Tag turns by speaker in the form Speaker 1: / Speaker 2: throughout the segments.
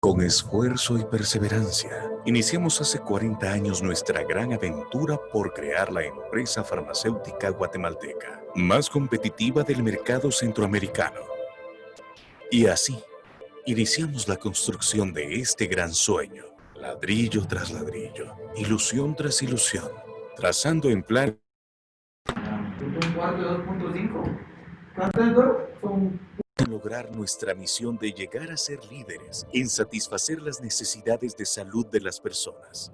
Speaker 1: Con esfuerzo y perseverancia, iniciamos hace 40 años nuestra gran aventura por crear la empresa farmacéutica guatemalteca, más competitiva del mercado centroamericano. Y así, iniciamos la construcción de este gran sueño, ladrillo tras ladrillo, ilusión tras ilusión, trazando en plan
Speaker 2: Un cuarto de 2.5. ¿Cuánto es duro?
Speaker 1: lograr nuestra misión de llegar a ser líderes en satisfacer las necesidades de salud de las personas.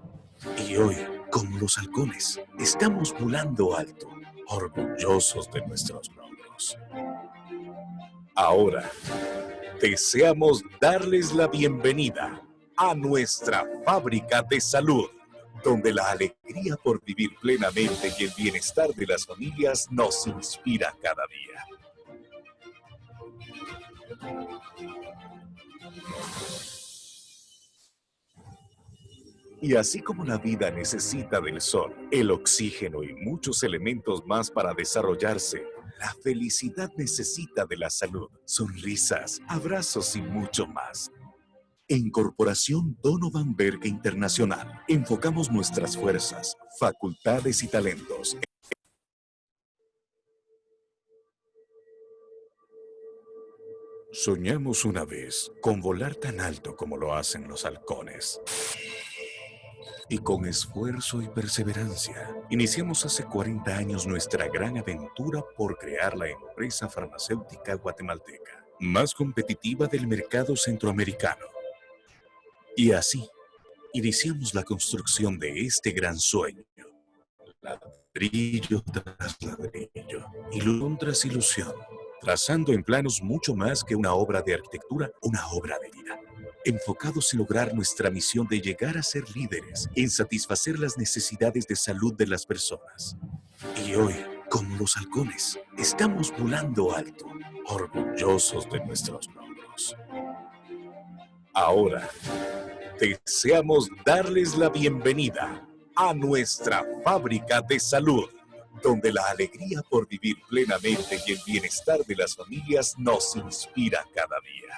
Speaker 1: Y hoy, como los halcones, estamos volando alto, orgullosos de nuestros logros. Ahora, deseamos darles la bienvenida a nuestra fábrica de salud, donde la alegría por vivir plenamente y el bienestar de las familias nos inspira cada día. Y así como la vida necesita del sol, el oxígeno y muchos elementos más para desarrollarse, la felicidad necesita de la salud, sonrisas, abrazos y mucho más. En Corporación Donovan Berke Internacional, enfocamos nuestras fuerzas, facultades y talentos. Soñamos una vez con volar tan alto como lo hacen los halcones. Y con esfuerzo y perseverancia, iniciamos hace 40 años nuestra gran aventura por crear la empresa farmacéutica guatemalteca, más competitiva del mercado centroamericano. Y así, iniciamos la construcción de este gran sueño, ladrillo tras ladrillo, ilusión tras ilusión, trazando en planos mucho más que una obra de arquitectura, una obra de vida. Enfocados en lograr nuestra misión de llegar a ser líderes en satisfacer las necesidades de salud de las personas. Y hoy, como los halcones, estamos volando alto, orgullosos de nuestros logros. Ahora, deseamos darles la bienvenida a nuestra fábrica de salud, donde la alegría por vivir plenamente y el bienestar de las familias nos inspira cada día.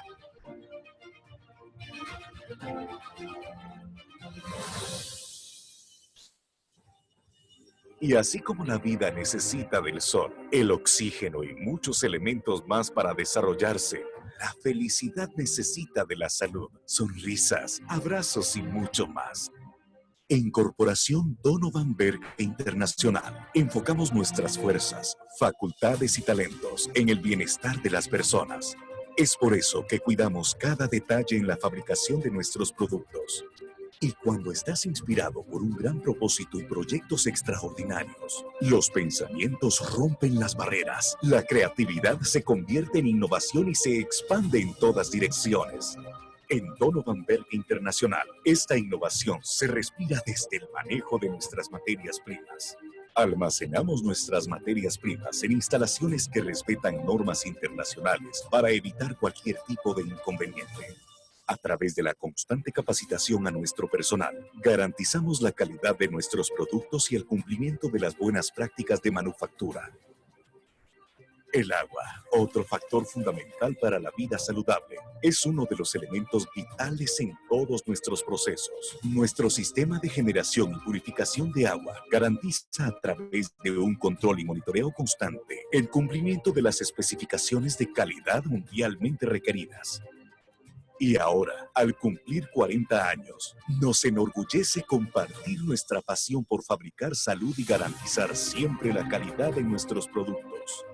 Speaker 1: Y así como la vida necesita del sol, el oxígeno y muchos elementos más para desarrollarse, la felicidad necesita de la salud, sonrisas, abrazos y mucho más. En Corporación Donovan Berke Internacional, enfocamos nuestras fuerzas, facultades y talentos en el bienestar de las personas. Es por eso que cuidamos cada detalle en la fabricación de nuestros productos. Y cuando estás inspirado por un gran propósito y proyectos extraordinarios, los pensamientos rompen las barreras, la creatividad se convierte en innovación y se expande en todas direcciones. En Donovan Berke Internacional, esta innovación se respira desde el manejo de nuestras materias primas. Almacenamos nuestras materias primas en instalaciones que respetan normas internacionales para evitar cualquier tipo de inconveniente. A través de la constante capacitación a nuestro personal, garantizamos la calidad de nuestros productos y el cumplimiento de las buenas prácticas de manufactura. El agua, otro factor fundamental para la vida saludable, es uno de los elementos vitales en todos nuestros procesos. Nuestro sistema de generación y purificación de agua garantiza a través de un control y monitoreo constante el cumplimiento de las especificaciones de calidad mundialmente requeridas. Y ahora, al cumplir 40 años, nos enorgullece compartir nuestra pasión por fabricar salud y garantizar siempre la calidad de nuestros productos.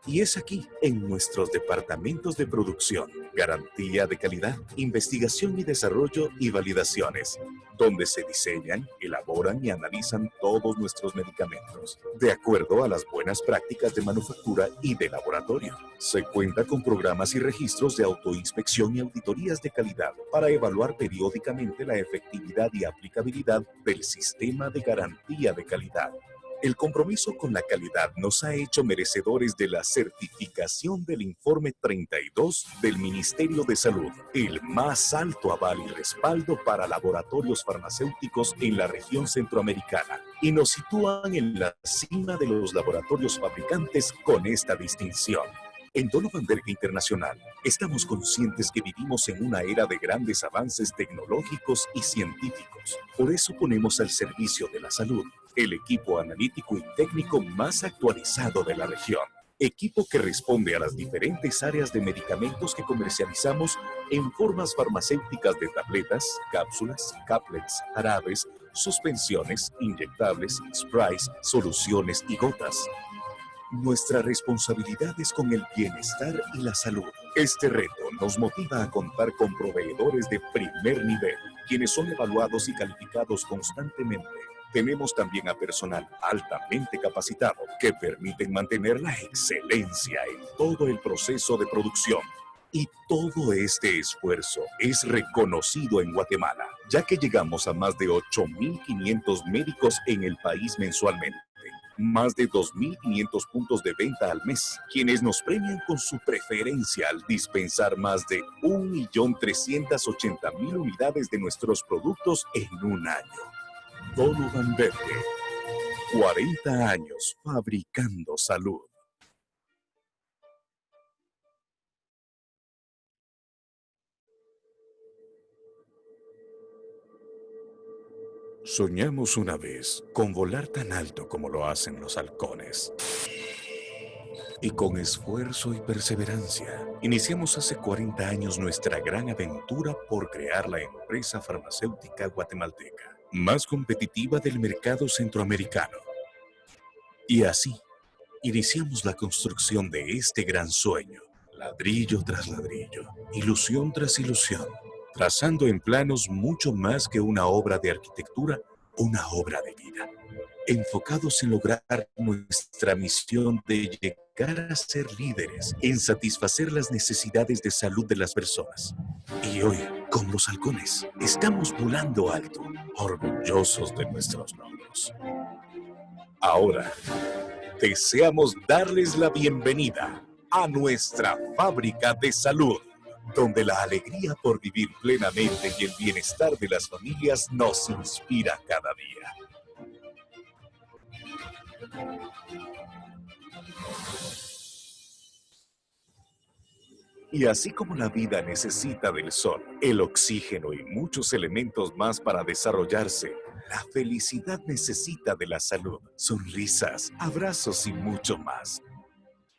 Speaker 1: Y es aquí, en nuestros departamentos de producción, garantía de calidad, investigación y desarrollo y validaciones, donde se diseñan, elaboran y analizan todos nuestros medicamentos, de acuerdo a las buenas prácticas de manufactura y de laboratorio. Se cuenta con programas y registros de autoinspección y auditorías de calidad para evaluar periódicamente la efectividad y aplicabilidad del sistema de garantía de calidad. El compromiso con la calidad nos ha hecho merecedores de la certificación del Informe 32 del Ministerio de Salud, el más alto aval y respaldo para laboratorios farmacéuticos en la región centroamericana, y nos sitúan en la cima de los laboratorios fabricantes con esta distinción. En Donovan Berge Internacional, estamos conscientes que vivimos en una era de grandes avances tecnológicos y científicos. Por eso ponemos al servicio de la salud el equipo analítico y técnico más actualizado de la región. Equipo que responde a las diferentes áreas de medicamentos que comercializamos en formas farmacéuticas de tabletas, cápsulas, caplets, jarabes, suspensiones, inyectables, sprays, soluciones y gotas. Nuestra responsabilidad es con el bienestar y la salud. Este reto nos motiva a contar con proveedores de primer nivel, quienes son evaluados y calificados constantemente. Tenemos también a personal altamente capacitado que permiten mantener la excelencia en todo el proceso de producción. Y todo este esfuerzo es reconocido en Guatemala, ya que llegamos a más de 8.500 médicos en el país mensualmente. Más de 2.500 puntos de venta al mes, quienes nos premian con su preferencia al dispensar más de 1.380.000 unidades de nuestros productos en un año. Donovan Berge, 40 años fabricando salud. Soñamos una vez con volar tan alto como lo hacen los halcones. Y con esfuerzo y perseverancia, iniciamos hace 40 años nuestra gran aventura por crear la empresa farmacéutica guatemalteca más competitiva del mercado centroamericano. Y así, iniciamos la construcción de este gran sueño, ladrillo tras ladrillo, ilusión tras ilusión, trazando en planos mucho más que una obra de arquitectura, una obra de vida, enfocados en lograr nuestra misión de llegar a ser líderes en satisfacer las necesidades de salud de las personas. Y hoy, con los halcones, estamos volando alto, orgullosos de nuestros logros. Ahora, deseamos darles la bienvenida a nuestra fábrica de salud, donde la alegría por vivir plenamente y el bienestar de las familias nos inspira cada día. Y así como la vida necesita del sol, el oxígeno y muchos elementos más para desarrollarse, la felicidad necesita de la salud, sonrisas, abrazos y mucho más.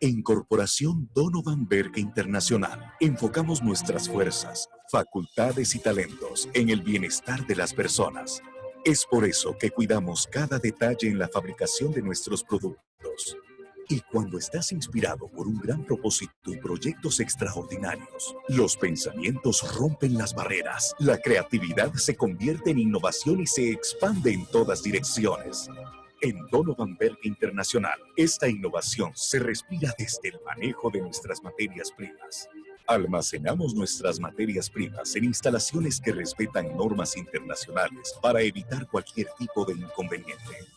Speaker 1: En Corporación Donovan Berge Internacional, enfocamos nuestras fuerzas, facultades y talentos en el bienestar de las personas. Es por eso que cuidamos cada detalle en la fabricación de nuestros productos. Y cuando estás inspirado por un gran propósito y proyectos extraordinarios, los pensamientos rompen las barreras, la creatividad se convierte en innovación y se expande en todas direcciones. En Donovan Berge Internacional, esta innovación se respira desde el manejo de nuestras materias primas. Almacenamos nuestras materias primas en instalaciones que respetan normas internacionales para evitar cualquier tipo de inconveniente.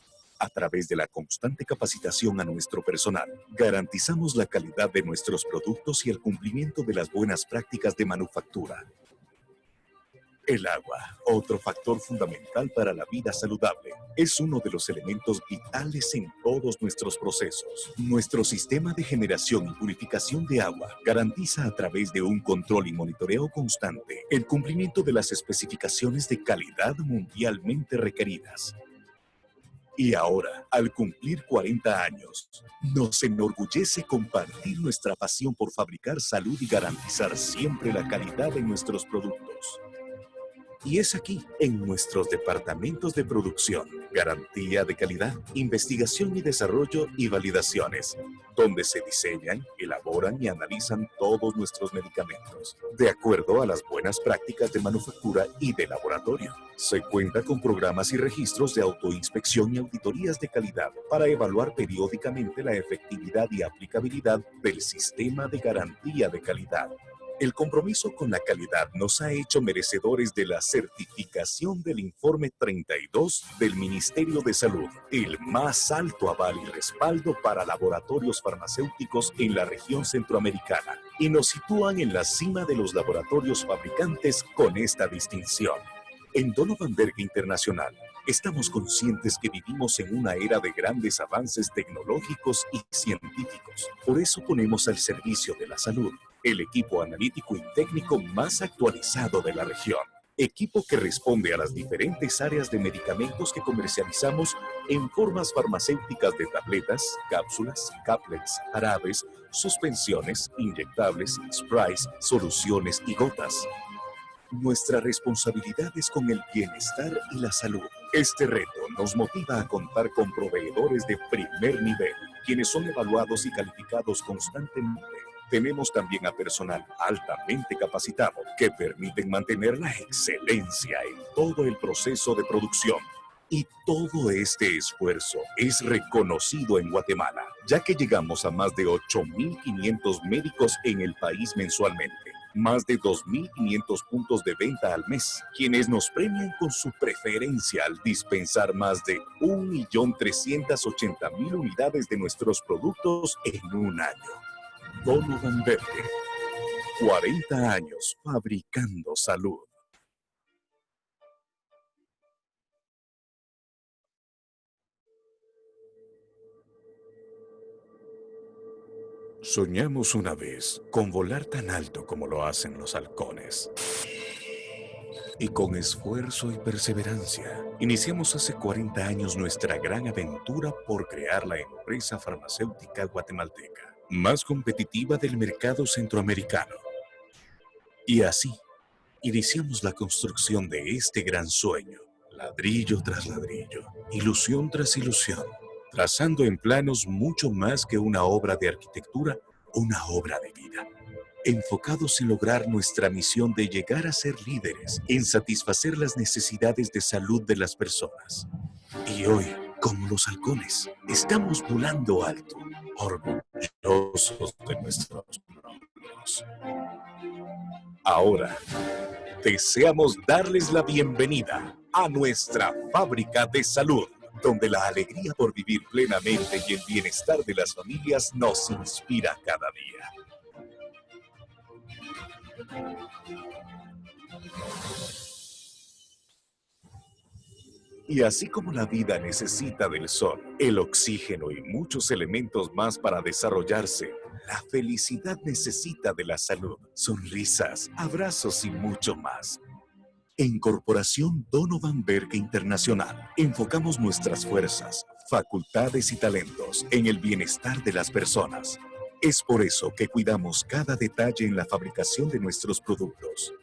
Speaker 1: A través de la constante capacitación a nuestro personal, garantizamos la calidad de nuestros productos y el cumplimiento de las buenas prácticas de manufactura. El agua, otro factor fundamental para la vida saludable, es uno de los elementos vitales en todos nuestros procesos. Nuestro sistema de generación y purificación de agua garantiza a través de un control y monitoreo constante el cumplimiento de las especificaciones de calidad mundialmente requeridas. Y ahora, al cumplir 40 años, nos enorgullece compartir nuestra pasión por fabricar salud y garantizar siempre la calidad de nuestros productos. Y es aquí, en nuestros departamentos de producción, garantía de calidad, investigación y desarrollo y validaciones, donde se diseñan, elaboran y analizan todos nuestros medicamentos, de acuerdo a las buenas prácticas de manufactura y de laboratorio. Se cuenta con programas y registros de autoinspección y auditorías de calidad para evaluar periódicamente la efectividad y aplicabilidad del sistema de garantía de calidad. El compromiso con la calidad nos ha hecho merecedores de la certificación del Informe 32 del Ministerio de Salud, el más alto aval y respaldo para laboratorios farmacéuticos en la región centroamericana, y nos sitúan en la cima de los laboratorios fabricantes con esta distinción. En Donovan Berge Internacional, Estamos conscientes que vivimos en una era de grandes avances tecnológicos y científicos. Por eso ponemos al servicio de la salud el equipo analítico y técnico más actualizado de la región. Equipo que responde a las diferentes áreas de medicamentos que comercializamos en formas farmacéuticas de tabletas, cápsulas, caplets, jarabes, suspensiones, inyectables, sprays, soluciones y gotas. Nuestra responsabilidad es con el bienestar y la salud. Este reto nos motiva a contar con proveedores de primer nivel, quienes son evaluados y calificados constantemente. Tenemos también a personal altamente capacitado que permiten mantener la excelencia en todo el proceso de producción. Y todo este esfuerzo es reconocido en Guatemala, ya que llegamos a más de 8.500 médicos en el país mensualmente. Más de 2.500 puntos de venta al mes, quienes nos premian con su preferencia al dispensar más de 1.380.000 unidades de nuestros productos en un año. Donovan Berger, 40 años fabricando salud. Soñamos una vez con volar tan alto como lo hacen los halcones. Y con esfuerzo y perseverancia, iniciamos hace 40 años nuestra gran aventura por crear la empresa farmacéutica guatemalteca, más competitiva del mercado centroamericano. Y así, iniciamos la construcción de este gran sueño, ladrillo tras ladrillo, ilusión tras ilusión, trazando en planos mucho más que una obra de arquitectura, una obra de vida, enfocados en lograr nuestra misión de llegar a ser líderes en satisfacer las necesidades de salud de las personas. Y hoy, como los halcones, estamos volando alto, orgullosos de nuestros logros. Ahora, deseamos darles la bienvenida a nuestra fábrica de salud, donde la alegría por vivir plenamente y el bienestar de las familias nos inspira cada día. Y así como la vida necesita del sol, el oxígeno y muchos elementos más para desarrollarse, la felicidad necesita de la salud, sonrisas, abrazos y mucho más. En Corporación Donovan Berger Internacional, enfocamos nuestras fuerzas, facultades y talentos en el bienestar de las personas. Es por eso que cuidamos cada detalle en la fabricación de nuestros productos.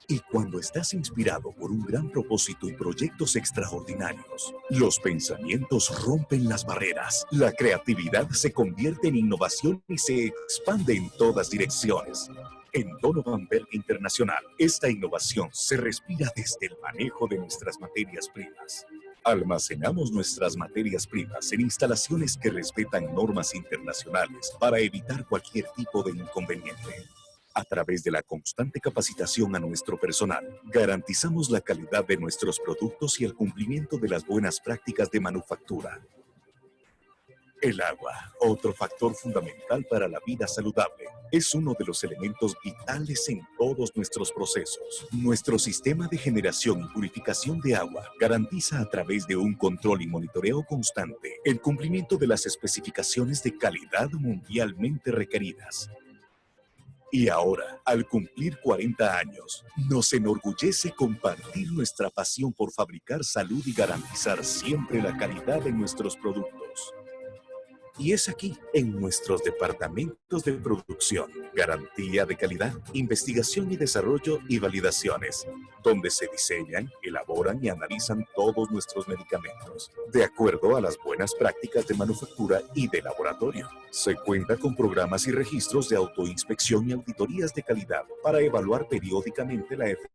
Speaker 1: Y cuando estás inspirado por un gran propósito y proyectos extraordinarios, los pensamientos rompen las barreras, la creatividad se convierte en innovación y se expande en todas direcciones. En Donovan Berger Internacional, esta innovación se respira desde el manejo de nuestras materias primas. Almacenamos nuestras materias primas en instalaciones que respetan normas internacionales para evitar cualquier tipo de inconveniente. A través de la constante capacitación a nuestro personal, garantizamos la calidad de nuestros productos y el cumplimiento de las buenas prácticas de manufactura. El agua, otro factor fundamental para la vida saludable, es uno de los elementos vitales en todos nuestros procesos. Nuestro sistema de generación y purificación de agua garantiza a través de un control y monitoreo constante el cumplimiento de las especificaciones de calidad mundialmente requeridas. Y ahora, al cumplir 40 años, nos enorgullece compartir nuestra pasión por fabricar salud y garantizar siempre la calidad de nuestros productos. Y es aquí, en nuestros departamentos de producción, garantía de calidad, investigación y desarrollo y validaciones, donde se diseñan, elaboran y analizan todos nuestros medicamentos, de acuerdo a las buenas prácticas de manufactura y de laboratorio. Se cuenta con programas y registros de autoinspección y auditorías de calidad para evaluar periódicamente la eficacia.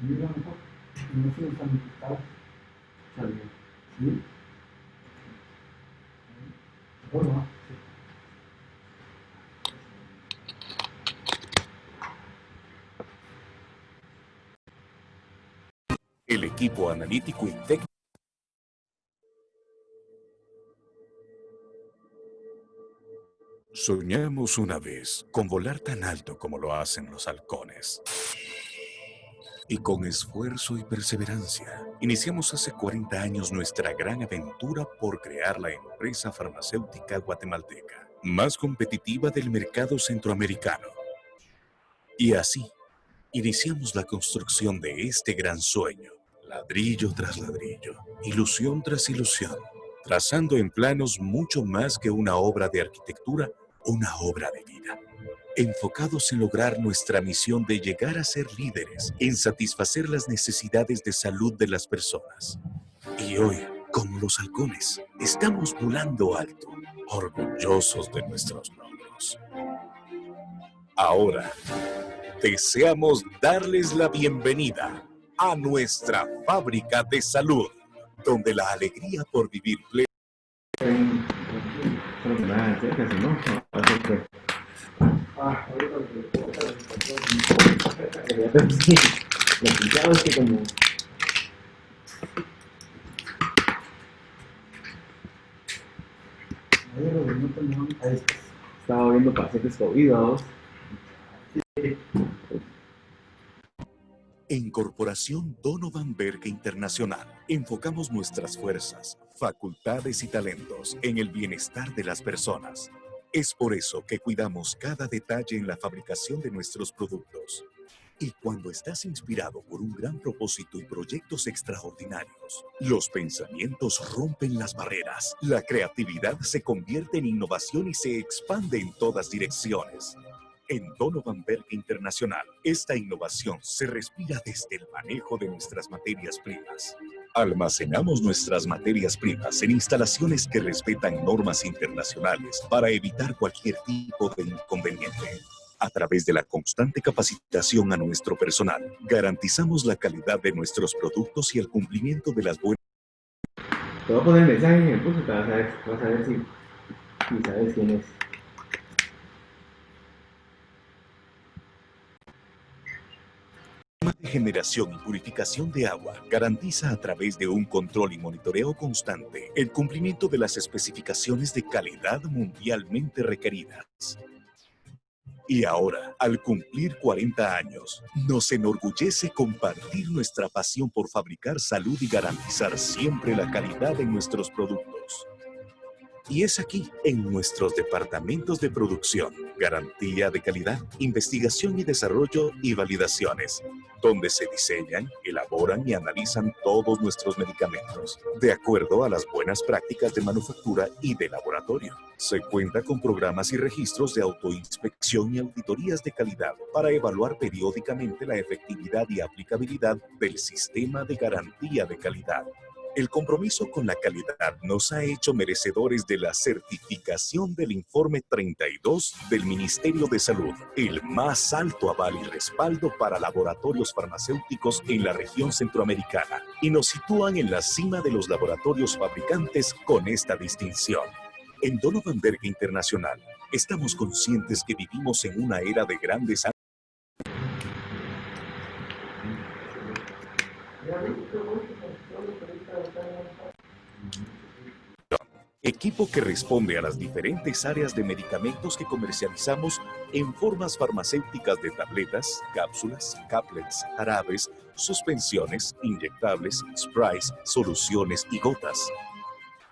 Speaker 2: Mira mejor, no se están infectados. Está bien. ¿Sí? Bueno,
Speaker 1: El el equipo analítico y técnico. Soñamos una vez con volar tan alto como lo hacen los halcones. Y con esfuerzo y perseverancia, iniciamos hace 40 años nuestra gran aventura por crear la empresa farmacéutica guatemalteca, más competitiva del mercado centroamericano. Y así, iniciamos la construcción de este gran sueño, ladrillo tras ladrillo, ilusión tras ilusión, trazando en planos mucho más que una obra de arquitectura, una obra de vida. Enfocados en lograr nuestra misión de llegar a ser líderes en satisfacer las necesidades de salud de las personas. Y hoy, como los halcones, estamos volando alto, orgullosos de nuestros logros. Ahora, deseamos darles la bienvenida a nuestra fábrica de salud, donde la alegría por vivir pleno.
Speaker 2: Estaba viendo pacientes COVID, ¿vos?
Speaker 1: En Corporación Donovan Berge Internacional, enfocamos nuestras fuerzas, facultades y talentos en el bienestar de las personas. Es por eso que cuidamos cada detalle en la fabricación de nuestros productos. Y cuando estás inspirado por un gran propósito y proyectos extraordinarios, los pensamientos rompen las barreras, la creatividad se convierte en innovación y se expande en todas direcciones. En Donovan Berge Internacional, esta innovación se respira desde el manejo de nuestras materias primas. Almacenamos nuestras materias primas en instalaciones que respetan normas internacionales para evitar cualquier tipo de inconveniente. A través de la constante capacitación a nuestro personal, garantizamos la calidad de nuestros productos y el cumplimiento de las buenas.
Speaker 2: Te voy a poner el mensaje en el curso, te vas a ver si sabes quién es.
Speaker 1: De generación y purificación de agua garantiza a través de un control y monitoreo constante el cumplimiento de las especificaciones de calidad mundialmente requeridas. Y ahora, al cumplir 40 años, nos enorgullece compartir nuestra pasión por fabricar salud y garantizar siempre la calidad de nuestros productos. Y es aquí, en nuestros departamentos de producción, garantía de calidad, investigación y desarrollo y validaciones, donde se diseñan, elaboran y analizan todos nuestros medicamentos, de acuerdo a las buenas prácticas de manufactura y de laboratorio. Se cuenta con programas y registros de autoinspección y auditorías de calidad para evaluar periódicamente la efectividad y aplicabilidad del sistema de garantía de calidad. El compromiso con la calidad nos ha hecho merecedores de la certificación del informe 32 del Ministerio de Salud, el más alto aval y respaldo para laboratorios farmacéuticos en la región centroamericana, y nos sitúan en la cima de los laboratorios fabricantes con esta distinción. En Donovan Berge Internacional, estamos conscientes que vivimos en una era de grandes equipo que responde a las diferentes áreas de medicamentos que comercializamos en formas farmacéuticas de tabletas, cápsulas, caplets, jarabes, suspensiones, inyectables, sprays, soluciones y gotas.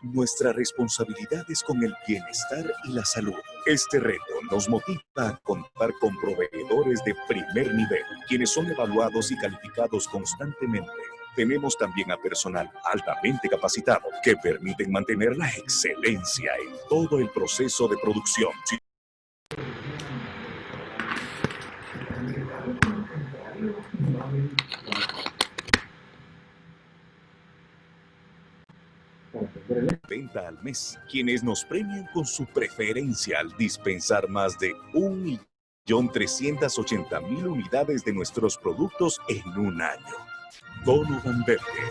Speaker 1: Nuestra responsabilidad es con el bienestar y la salud. Este reto nos motiva a contar con proveedores de primer nivel, quienes son evaluados y calificados constantemente. Tenemos también a personal altamente capacitado que permiten mantener la excelencia en todo el proceso de producción. Venta al mes, quienes nos premian con su preferencia al dispensar más de 1.380.000 unidades de nuestros productos en un año. Donovan Berge,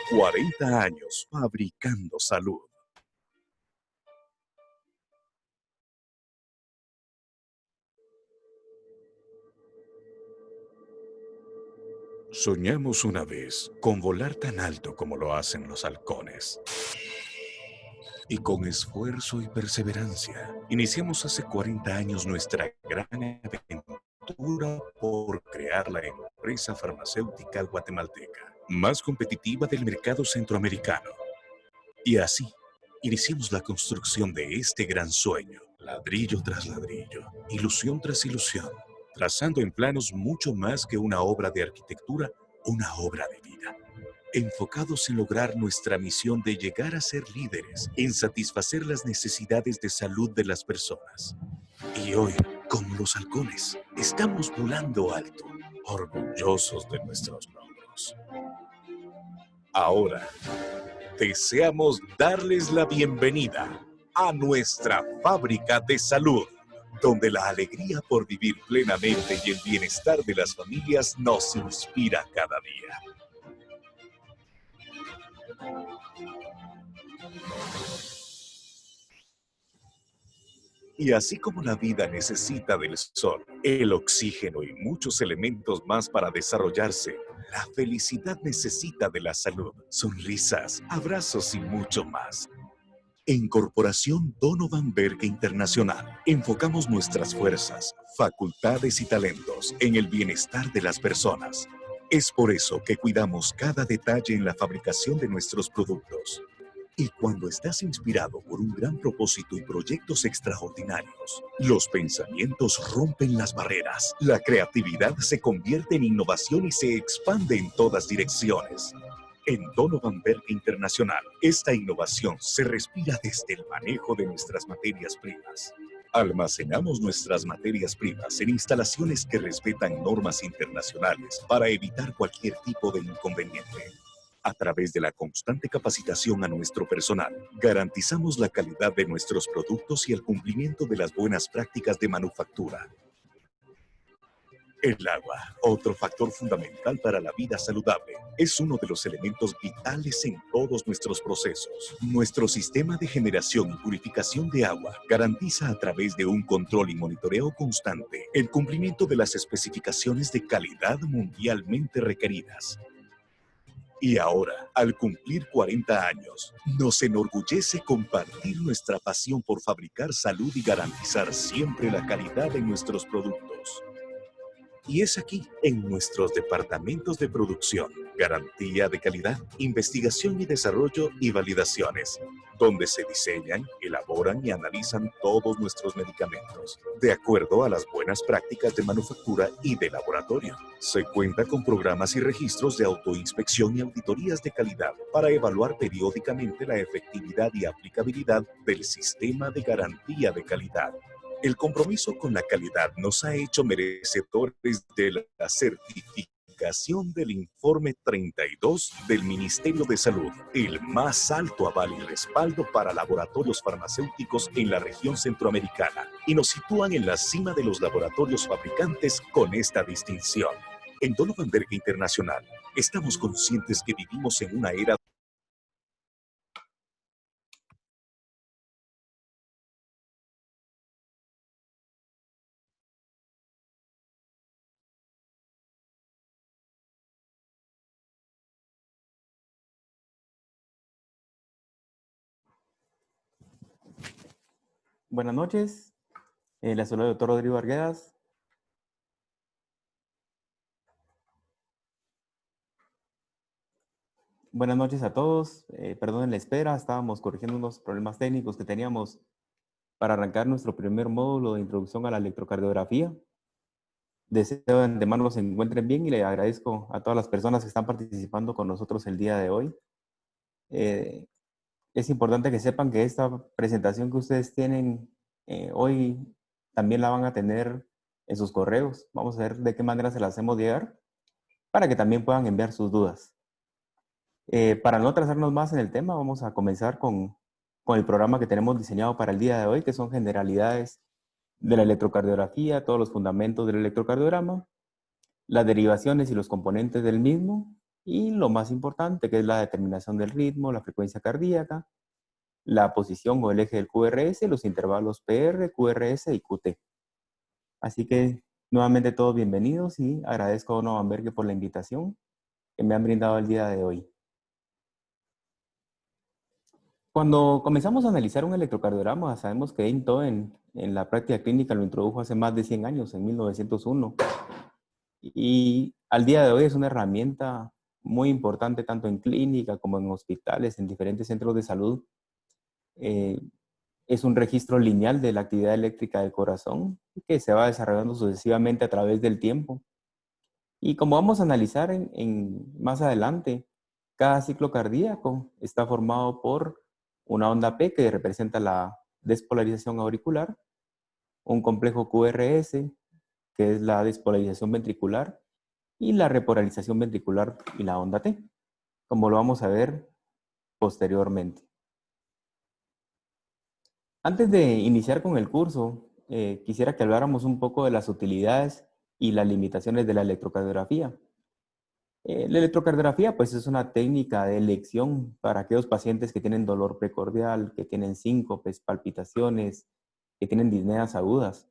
Speaker 1: 40 años fabricando salud. Soñamos una vez con volar tan alto como lo hacen los halcones. Y con esfuerzo y perseverancia, iniciamos hace 40 años nuestra gran aventura por crear la empresa farmacéutica guatemalteca, más competitiva del mercado centroamericano. Y así, iniciamos la construcción de este gran sueño, ladrillo tras ladrillo, ilusión tras ilusión, trazando en planos mucho más que una obra de arquitectura, una obra de vida, enfocados en lograr nuestra misión de llegar a ser líderes en satisfacer las necesidades de salud de las personas. Y hoy, como los halcones, estamos volando alto, orgullosos de nuestros logros. Ahora, deseamos darles la bienvenida a nuestra fábrica de salud, donde la alegría por vivir plenamente y el bienestar de las familias nos inspira cada día. Y así como la vida necesita del sol, el oxígeno y muchos elementos más para desarrollarse, la felicidad necesita de la salud, sonrisas, abrazos y mucho más. En Corporación Donovan Berke Internacional, enfocamos nuestras fuerzas, facultades y talentos en el bienestar de las personas. Es por eso que cuidamos cada detalle en la fabricación de nuestros productos. Y cuando estás inspirado por un gran propósito y proyectos extraordinarios, los pensamientos rompen las barreras, la creatividad se convierte en innovación y se expande en todas direcciones. En Donovan Berke Internacional, esta innovación se respira desde el manejo de nuestras materias primas. Almacenamos nuestras materias primas en instalaciones que respetan normas internacionales para evitar cualquier tipo de inconveniente. A través de la constante capacitación a nuestro personal, garantizamos la calidad de nuestros productos y el cumplimiento de las buenas prácticas de manufactura. El agua, otro factor fundamental para la vida saludable, es uno de los elementos vitales en todos nuestros procesos. Nuestro sistema de generación y purificación de agua garantiza a través de un control y monitoreo constante el cumplimiento de las especificaciones de calidad mundialmente requeridas. Y ahora, al cumplir 40 años, nos enorgullece compartir nuestra pasión por fabricar salud y garantizar siempre la calidad de nuestros productos. Y es aquí, en nuestros departamentos de producción, garantía de calidad, investigación y desarrollo y validaciones, donde se diseñan, elaboran y analizan todos nuestros medicamentos, de acuerdo a las buenas prácticas de manufactura y de laboratorio. Se cuenta con programas y registros de autoinspección y auditorías de calidad para evaluar periódicamente la efectividad y aplicabilidad del sistema de garantía de calidad. El compromiso con la calidad nos ha hecho merecedores de la certificación del informe 32 del Ministerio de Salud, el más alto aval y respaldo para laboratorios farmacéuticos en la región centroamericana, y nos sitúan en la cima de los laboratorios fabricantes con esta distinción. En Donovan Berke Internacional, estamos conscientes que vivimos en una era
Speaker 2: Buenas noches, les saluda el doctor Rodrigo Arguedas. Buenas noches a todos, perdonen la espera, estábamos corrigiendo unos problemas técnicos que teníamos para arrancar nuestro primer módulo de introducción a la electrocardiografía. Deseo de antemano se encuentren bien y le agradezco a todas las personas que están participando con nosotros el día de hoy. Es importante que sepan que esta presentación que ustedes tienen hoy también la van a tener en sus correos. Vamos a ver de qué manera se las hacemos llegar para que también puedan enviar sus dudas. Para no atrasarnos más en el tema, vamos a comenzar con el programa que tenemos diseñado para el día de hoy, que son generalidades de la electrocardiografía, todos los fundamentos del electrocardiograma, las derivaciones y los componentes del mismo, y lo más importante, que es la determinación del ritmo, la frecuencia cardíaca, la posición o el eje del QRS, los intervalos PR, QRS y QT. Así que Nuevamente todos bienvenidos y agradezco a Donovan Berge por la invitación que me han brindado el día de hoy. Cuando comenzamos a analizar un electrocardiograma, sabemos que Einthoven en la práctica clínica lo introdujo hace más de 100 años, en 1901. Y al día de hoy es una herramienta muy importante tanto en clínica como en hospitales, en diferentes centros de salud. Eh, es un registro lineal de la actividad eléctrica del corazón que se va desarrollando sucesivamente a través del tiempo. Y como vamos a analizar más adelante, cada ciclo cardíaco está formado por una onda P que representa la despolarización auricular, un complejo QRS que es la despolarización ventricular y la repolarización ventricular y la onda T, como lo vamos a ver posteriormente. Antes de iniciar con el curso, quisiera que habláramos un poco de las utilidades y las limitaciones de la electrocardiografía. La electrocardiografía pues es una técnica de elección para aquellos pacientes que tienen dolor precordial, que tienen síncopes, palpitaciones, que tienen disneas agudas.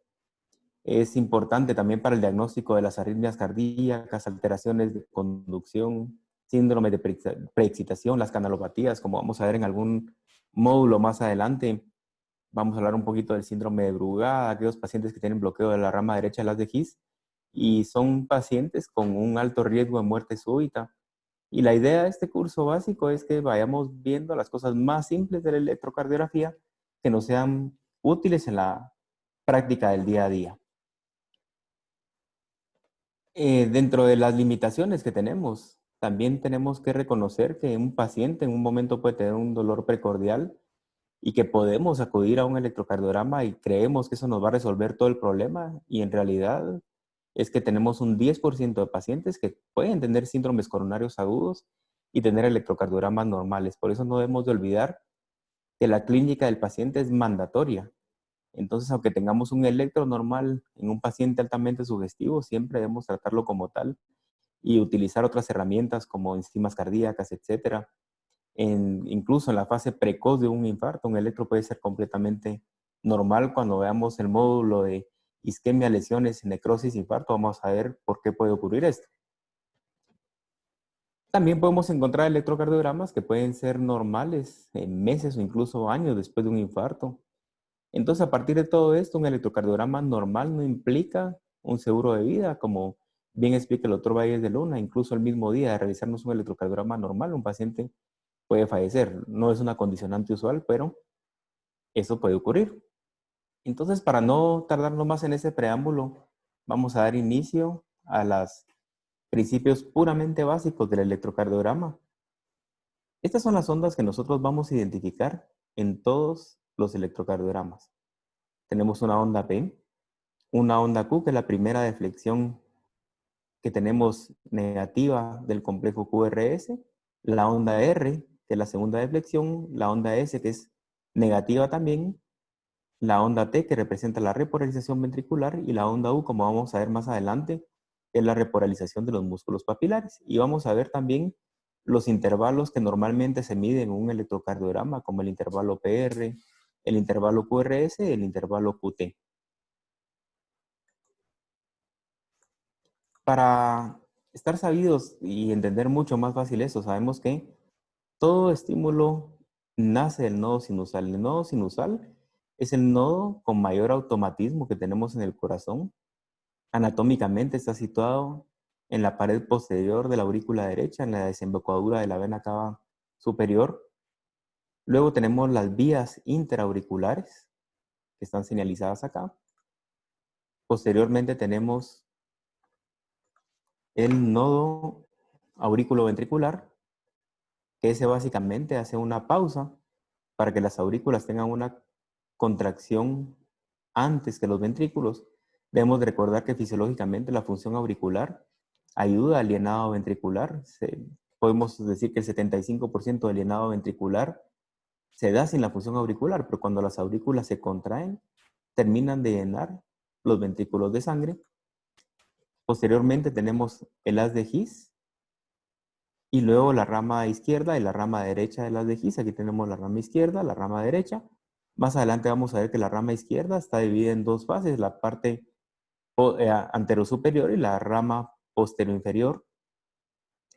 Speaker 2: Es importante también para el diagnóstico de las arritmias cardíacas, alteraciones de conducción, síndrome de preexcitación, las canalopatías, como vamos a ver en algún módulo más adelante. Vamos a hablar un poquito del síndrome de Brugada, aquellos pacientes que tienen bloqueo de la rama derecha de las de His y son pacientes con un alto riesgo de muerte súbita. Y la idea de este curso básico es que vayamos viendo las cosas más simples de la electrocardiografía que nos sean útiles en la práctica del día a día. Dentro de las limitaciones que tenemos, también tenemos que reconocer que un paciente en un momento puede tener un dolor precordial y que podemos acudir a un electrocardiograma y creemos que eso nos va a resolver todo el problema y en realidad es que tenemos un 10% de pacientes que pueden tener síndromes coronarios agudos y tener electrocardiogramas normales. Por eso no debemos de olvidar que la clínica del paciente es mandatoria. Entonces, aunque tengamos un electro normal en un paciente altamente sugestivo, siempre debemos tratarlo como tal y utilizar otras herramientas como enzimas cardíacas, etcétera. Incluso en la fase precoz de un infarto, un electro puede ser completamente normal. Cuando veamos el módulo de isquemia, lesiones, necrosis, infarto, vamos a ver por qué puede ocurrir esto. También podemos encontrar electrocardiogramas que pueden ser normales en meses o incluso años después de un infarto. Entonces, a partir de todo esto, un electrocardiograma normal no implica un seguro de vida, como bien explica el doctor Valles de Luna. Incluso el mismo día de realizarnos un electrocardiograma normal, un paciente puede fallecer. No es una condicionante usual, pero eso puede ocurrir. Entonces, para no tardarnos más en ese preámbulo, vamos a dar inicio a los principios puramente básicos del electrocardiograma. Estas son las ondas que nosotros vamos a identificar en todos los electrocardiogramas. Tenemos una onda P, una onda Q, que es la primera deflexión que tenemos negativa del complejo QRS, la onda R, que es la segunda deflexión, la onda S, que es negativa también, la onda T, que representa la repolarización ventricular, y la onda U, como vamos a ver más adelante, es la repolarización de los músculos papilares. Y vamos a ver también los intervalos que normalmente se miden en un electrocardiograma, como el intervalo PR, el intervalo QRS y el intervalo QT. Para estar sabidos y entender mucho más fácil eso, sabemos que todo estímulo nace del nodo sinusal. El nodo sinusal es el nodo con mayor automatismo que tenemos en el corazón. Anatómicamente está situado en la pared posterior de la aurícula derecha, en la desembocadura de la vena cava superior. Luego tenemos las vías interauriculares, que están señalizadas acá. Posteriormente tenemos el nodo aurículo-ventricular, que ese básicamente hace una pausa para que las aurículas tengan una contracción antes que los ventrículos. Debemos de recordar que fisiológicamente la función auricular ayuda al llenado ventricular. Podemos decir que el 75% del llenado ventricular se da sin la función auricular, pero cuando las aurículas se contraen, terminan de llenar los ventrículos de sangre. Posteriormente tenemos el haz de His, y luego la rama izquierda y la rama derecha de las de His. Aquí tenemos la rama izquierda, la rama derecha. Más adelante vamos a ver que la rama izquierda está dividida en dos fases. La parte anterosuperior y la rama posteroinferior.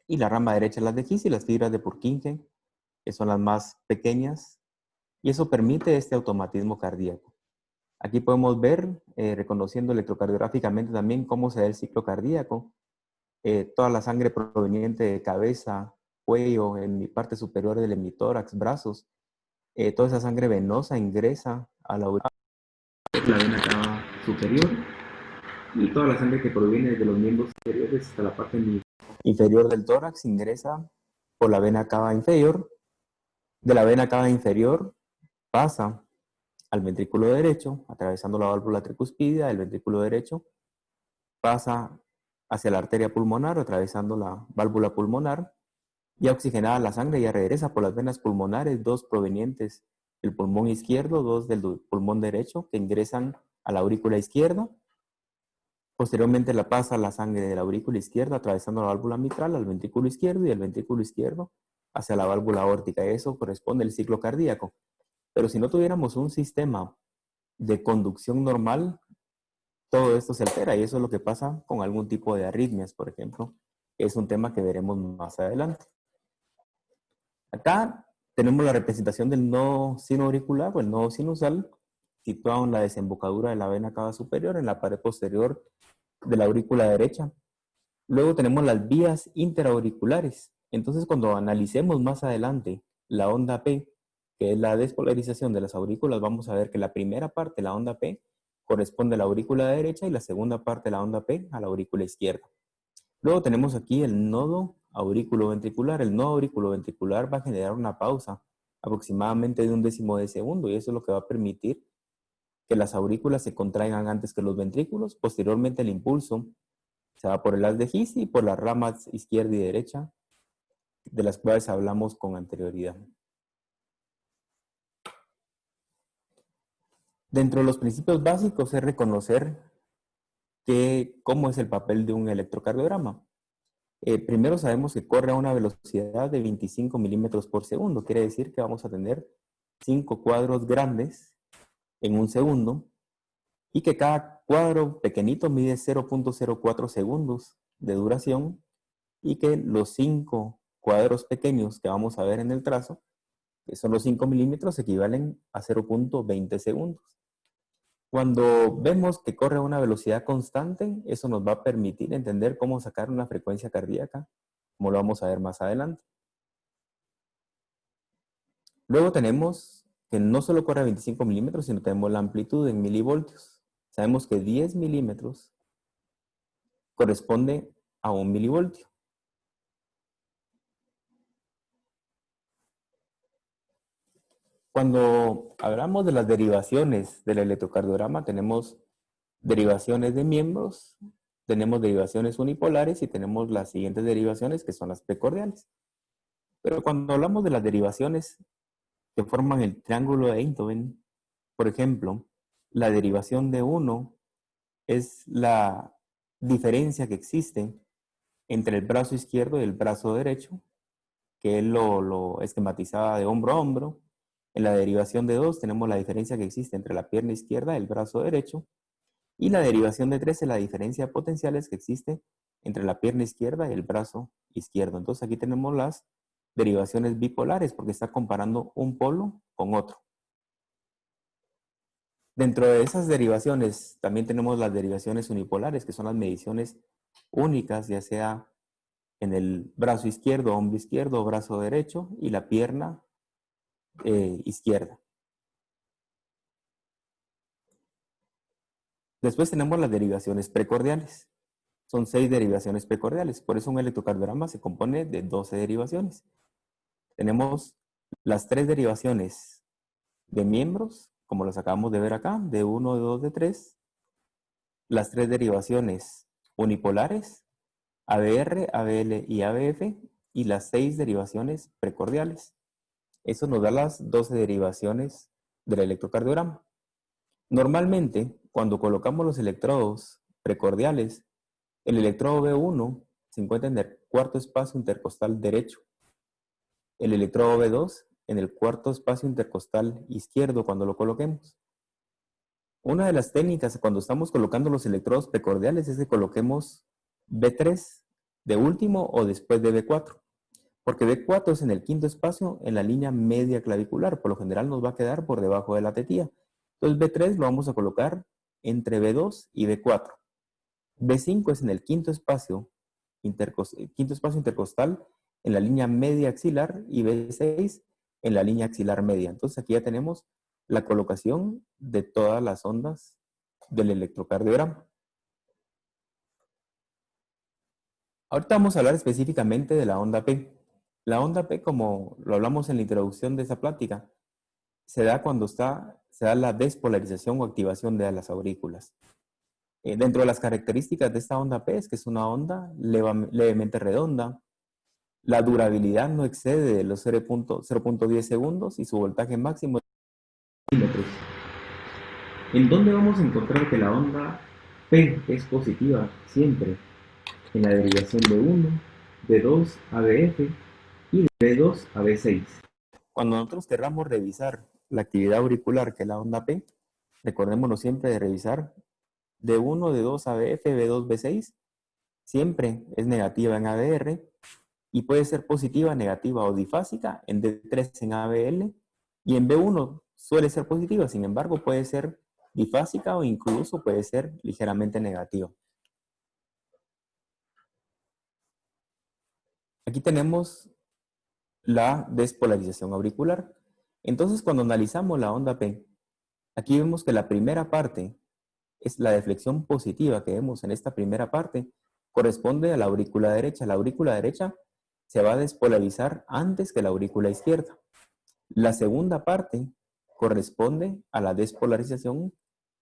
Speaker 2: Y la rama derecha las de His y las fibras de Purkinje, que son las más pequeñas. Y eso permite este automatismo cardíaco. Aquí podemos ver, reconociendo electrocardiográficamente también cómo se da el ciclo cardíaco. Toda la sangre proveniente de cabeza, cuello, en mi parte superior del hemitórax, brazos. Toda esa sangre venosa ingresa a la vena cava superior. Y toda la sangre que proviene de los miembros superiores hasta la parte inferior del tórax ingresa por la vena cava inferior. De la vena cava inferior pasa al ventrículo derecho, atravesando la válvula tricuspidea del ventrículo derecho, pasa hacia la arteria pulmonar, atravesando la válvula pulmonar, ya oxigenada la sangre ya regresa por las venas pulmonares, dos provenientes del pulmón izquierdo, dos del pulmón derecho, que ingresan a la aurícula izquierda. Posteriormente la pasa la sangre de la aurícula izquierda, atravesando la válvula mitral al ventrículo izquierdo y el ventrículo izquierdo hacia la válvula aórtica. Eso corresponde al ciclo cardíaco. Pero si no tuviéramos un sistema de conducción normal, todo esto se altera y eso es lo que pasa con algún tipo de arritmias, por ejemplo. Es un tema que veremos más adelante. Acá tenemos la representación del nodo sinoauricular o el nodo sinusal, situado en la desembocadura de la vena cava superior, en la pared posterior de la aurícula derecha. Luego tenemos las vías interauriculares. Entonces, cuando analicemos más adelante la onda P, que es la despolarización de las aurículas, vamos a ver que la primera parte, la onda P, corresponde a la aurícula derecha y la segunda parte, la onda P, a la aurícula izquierda. Luego tenemos aquí el nodo aurículo-ventricular. El nodo aurículo-ventricular va a generar una pausa aproximadamente de 1/10 de segundo y eso es lo que va a permitir que las aurículas se contraigan antes que los ventrículos. Posteriormente el impulso se va por el haz de His y por las ramas izquierda y derecha, de las cuales hablamos con anterioridad. Dentro de los principios básicos es reconocer cómo es el papel de un electrocardiograma. Primero sabemos que corre a una velocidad de 25 milímetros por segundo. Quiere decir que vamos a tener 5 cuadros grandes en un segundo y que cada cuadro pequeñito mide 0.04 segundos de duración y que los 5 cuadros pequeños que vamos a ver en el trazo, que son los 5 milímetros, equivalen a 0.20 segundos. Cuando vemos que corre a una velocidad constante, eso nos va a permitir entender cómo sacar una frecuencia cardíaca, como lo vamos a ver más adelante. Luego tenemos que no solo corre a 25 milímetros, sino tenemos la amplitud en milivoltios. Sabemos que 10 milímetros corresponde a 1 milivoltio. Cuando hablamos de las derivaciones del electrocardiograma, tenemos derivaciones de miembros, tenemos derivaciones unipolares y tenemos las siguientes derivaciones que son las precordiales. Pero cuando hablamos de las derivaciones que forman el triángulo de Einthoven, por ejemplo, la derivación de 1 es la diferencia que existe entre el brazo izquierdo y el brazo derecho, que él lo esquematizaba de hombro a hombro. En la derivación de 2 tenemos la diferencia que existe entre la pierna izquierda y el brazo derecho. Y la derivación de 3 es la diferencia de potenciales que existe entre la pierna izquierda y el brazo izquierdo. Entonces aquí tenemos las derivaciones bipolares porque está comparando un polo con otro. Dentro de esas derivaciones también tenemos las derivaciones unipolares, que son las mediciones únicas, ya sea en el brazo izquierdo, hombro izquierdo, brazo derecho y la pierna izquierda. Después tenemos las derivaciones precordiales. Son 6 derivaciones precordiales. Por eso un electrocardiograma se compone de 12 derivaciones. Tenemos las 3 derivaciones de miembros, como las acabamos de ver acá, de 1, de 2, de 3. Las 3 derivaciones unipolares, ABR, ABL y ABF, y las 6 derivaciones precordiales. Eso nos da las 12 derivaciones del electrocardiograma. Normalmente, cuando colocamos los electrodos precordiales, el electrodo B1 se encuentra en el cuarto espacio intercostal derecho. El electrodo B2 en el cuarto espacio intercostal izquierdo cuando lo coloquemos. Una de las técnicas cuando estamos colocando los electrodos precordiales es que coloquemos B3 de último o después de B4. Porque B4 es en el quinto espacio en la línea media clavicular. Por lo general nos va a quedar por debajo de la tetilla. Entonces B3 lo vamos a colocar entre B2 y B4. B5 es en el quinto espacio intercostal en la línea media axilar y B6 en la línea axilar media. Entonces aquí ya tenemos la colocación de todas las ondas del electrocardiograma. Ahorita vamos a hablar específicamente de la onda P. La onda P, como lo hablamos en la introducción de esa plática, se da cuando se da la despolarización o activación de las aurículas. Dentro de las características de esta onda P es que es una onda levemente redonda, la durabilidad no excede de los 0.10 segundos y su voltaje máximo es de milímetros. ¿En dónde vamos a encontrar que la onda P es positiva? Siempre en la derivación de 1, de 2 a BF y de B2 a B6. Cuando nosotros querramos revisar la actividad auricular que es la onda P, recordémonos siempre de revisar de 1, de 2 a BF, B2, B6, siempre es negativa en ABR y puede ser positiva, negativa o difásica en D3 en ABL y en B1 suele ser positiva, sin embargo puede ser difásica o incluso puede ser ligeramente negativa. Aquí tenemos la despolarización auricular. Entonces, cuando analizamos la onda P, aquí vemos que la primera parte es la deflexión positiva que vemos en esta primera parte, corresponde a la aurícula derecha. La aurícula derecha se va a despolarizar antes que la aurícula izquierda. La segunda parte corresponde a la despolarización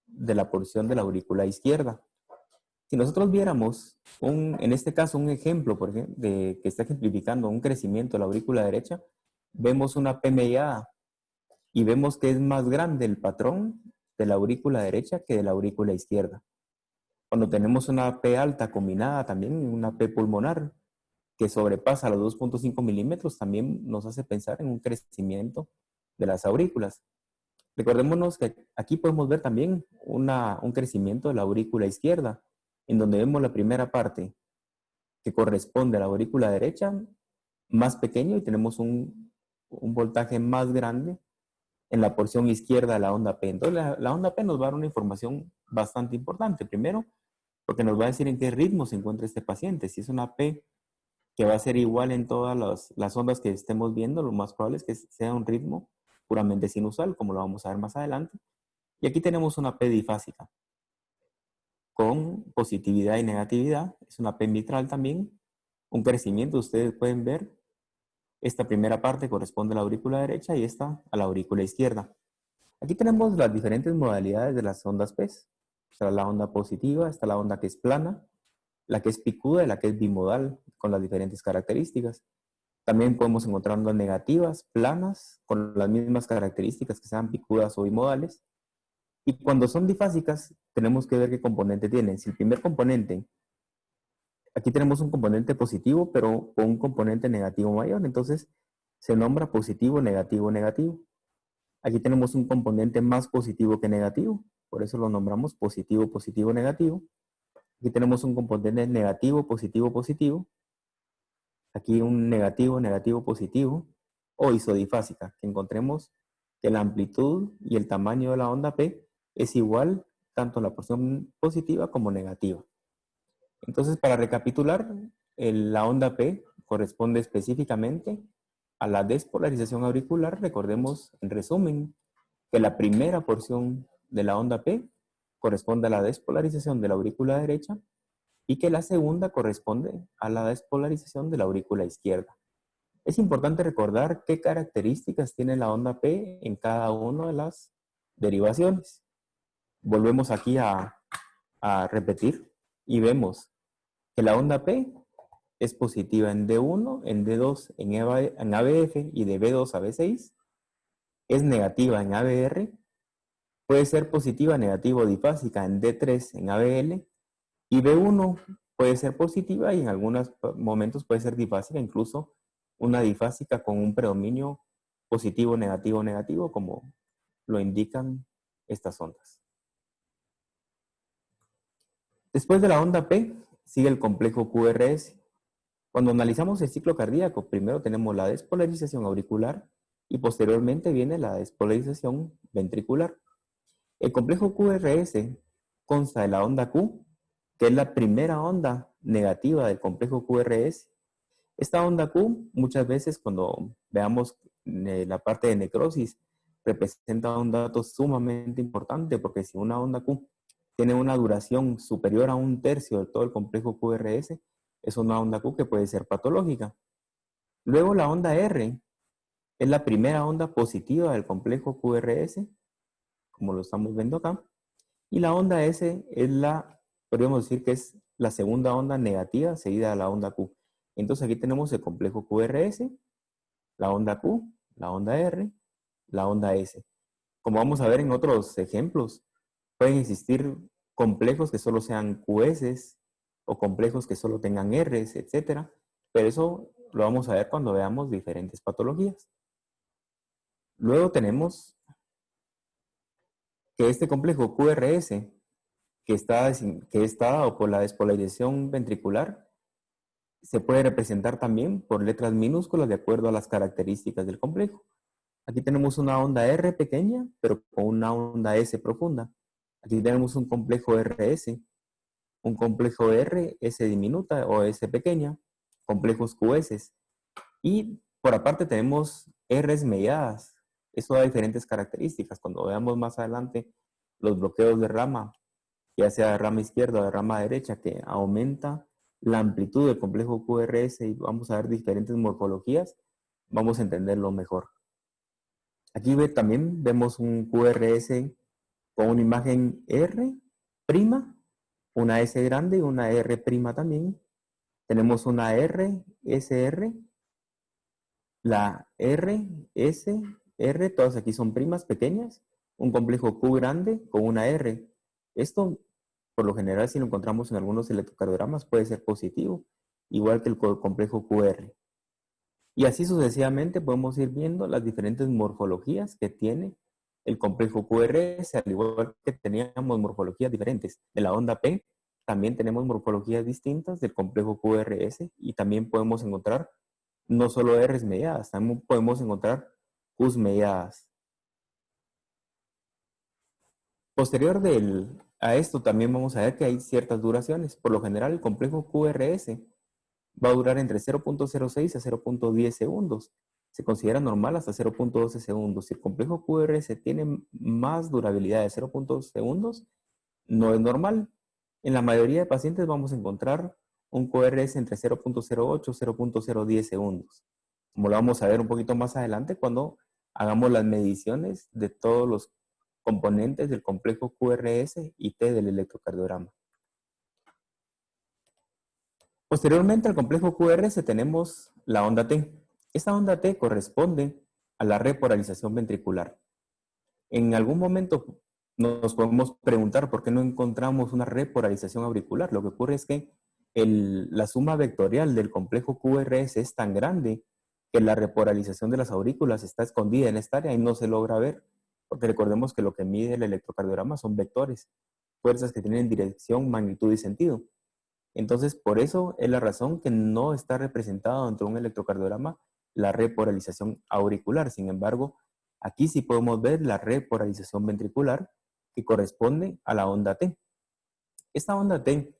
Speaker 2: de la porción de la aurícula izquierda. Si nosotros viéramos, en este caso, un ejemplo por ejemplo, que está ejemplificando un crecimiento de la aurícula derecha, vemos una P mediada y vemos que es más grande el patrón de la aurícula derecha que de la aurícula izquierda. Cuando tenemos una P alta combinada también, una P pulmonar, que sobrepasa los 2.5 milímetros, también nos hace pensar en un crecimiento de las aurículas. Recordémonos que aquí podemos ver también un crecimiento de la aurícula izquierda, en donde vemos la primera parte que corresponde a la aurícula derecha, más pequeño, y tenemos un voltaje más grande en la porción izquierda de la onda P. Entonces la onda P nos va a dar una información bastante importante. Primero, porque nos va a decir en qué ritmo se encuentra este paciente. Si es una P que va a ser igual en todas las ondas que estemos viendo, lo más probable es que sea un ritmo puramente sinusal, como lo vamos a ver más adelante. Y aquí tenemos una P difásica, con positividad y negatividad. Es una P mitral también. Un crecimiento, ustedes pueden ver, esta primera parte corresponde a la aurícula derecha y esta a la aurícula izquierda. Aquí tenemos las diferentes modalidades de las ondas P. Está la onda positiva, está la onda que es plana, la que es picuda y la que es bimodal, con las diferentes características. También podemos encontrar ondas negativas, planas, con las mismas características que sean picudas o bimodales. Y cuando son difásicas, tenemos que ver qué componente tienen. Si el primer componente, aquí tenemos un componente positivo, pero con un componente negativo mayor, entonces se nombra positivo, negativo, negativo. Aquí tenemos un componente más positivo que negativo, por eso lo nombramos positivo, positivo, negativo. Aquí tenemos un componente negativo, positivo, positivo. Aquí un negativo, negativo, positivo. O isodifásica, que encontremos que la amplitud y el tamaño de la onda P es igual tanto en la porción positiva como negativa. Entonces, para recapitular, la onda P corresponde específicamente a la despolarización auricular. Recordemos, en resumen, que la primera porción de la onda P corresponde a la despolarización de la aurícula derecha y que la segunda corresponde a la despolarización de la aurícula izquierda. Es importante recordar qué características tiene la onda P en cada una de las derivaciones. Volvemos aquí a repetir y vemos que la onda P es positiva en D1, en D2, en ABF y de B2 a B6. Es negativa en ABR. Puede ser positiva, negativa o difásica en D3, en ABL. Y B1 puede ser positiva y en algunos momentos puede ser difásica, incluso una difásica con un predominio positivo, negativo, negativo, como lo indican estas ondas. Después de la onda P, sigue el complejo QRS. Cuando analizamos el ciclo cardíaco, primero tenemos la despolarización auricular y posteriormente viene la despolarización ventricular. El complejo QRS consta de la onda Q, que es la primera onda negativa del complejo QRS. Esta onda Q, muchas veces cuando veamos la parte de necrosis, representa un dato sumamente importante, porque si una onda Q tiene una duración superior a 1/3 de todo el complejo QRS, es una onda Q que puede ser patológica. Luego la onda R es la primera onda positiva del complejo QRS, como lo estamos viendo acá. Y la onda S es podríamos decir que es la segunda onda negativa seguida de la onda Q. Entonces aquí tenemos el complejo QRS, la onda Q, la onda R, la onda S. Como vamos a ver en otros ejemplos, pueden existir complejos que solo sean QS o complejos que solo tengan Rs, etc. Pero eso lo vamos a ver cuando veamos diferentes patologías. Luego tenemos que este complejo QRS, que está dado por la despolarización ventricular, se puede representar también por letras minúsculas de acuerdo a las características del complejo. Aquí tenemos una onda R pequeña, pero con una onda S profunda. Aquí tenemos un complejo RS, un complejo R, S diminuta o S pequeña, complejos QS. Y por aparte tenemos Rs mediadas. Eso da diferentes características. Cuando veamos más adelante los bloqueos de rama, ya sea de rama izquierda o de rama derecha, que aumenta la amplitud del complejo QRS y vamos a ver diferentes morfologías, vamos a entenderlo mejor. Aquí también vemos un QRS con una imagen R', una S grande y una R' también. Tenemos una R, SR, la R, S, R, todas aquí son primas pequeñas, un complejo Q grande con una R. Esto, por lo general, si lo encontramos en algunos electrocardiogramas, puede ser positivo, igual que el complejo QR. Y así sucesivamente podemos ir viendo las diferentes morfologías que tiene el complejo QRS, al igual que teníamos morfologías diferentes de la onda P, también tenemos morfologías distintas del complejo QRS y también podemos encontrar no solo Rs mediadas, también podemos encontrar Qs mediadas. Posterior a esto también vamos a ver que hay ciertas duraciones. Por lo general el complejo QRS va a durar entre 0.06 a 0.10 segundos. Se considera normal hasta 0.12 segundos. Si el complejo QRS tiene más durabilidad de 0.2 segundos, no es normal. En la mayoría de pacientes vamos a encontrar un QRS entre 0.08 y 0.010 segundos. Como lo vamos a ver un poquito más adelante cuando hagamos las mediciones de todos los componentes del complejo QRS y T del electrocardiograma. Posteriormente al complejo QRS tenemos la onda T. Esta onda T corresponde a la repolarización ventricular. En algún momento nos podemos preguntar por qué no encontramos una repolarización auricular. Lo que ocurre es que la suma vectorial del complejo QRS es tan grande que la repolarización de las aurículas está escondida en esta área y no se logra ver, porque recordemos que lo que mide el electrocardiograma son vectores, fuerzas que tienen dirección, magnitud y sentido. Entonces, por eso es la razón que no está representado dentro de un electrocardiograma la repolarización auricular. Sin embargo, aquí sí podemos ver la repolarización ventricular que corresponde a la onda T. Esta onda T,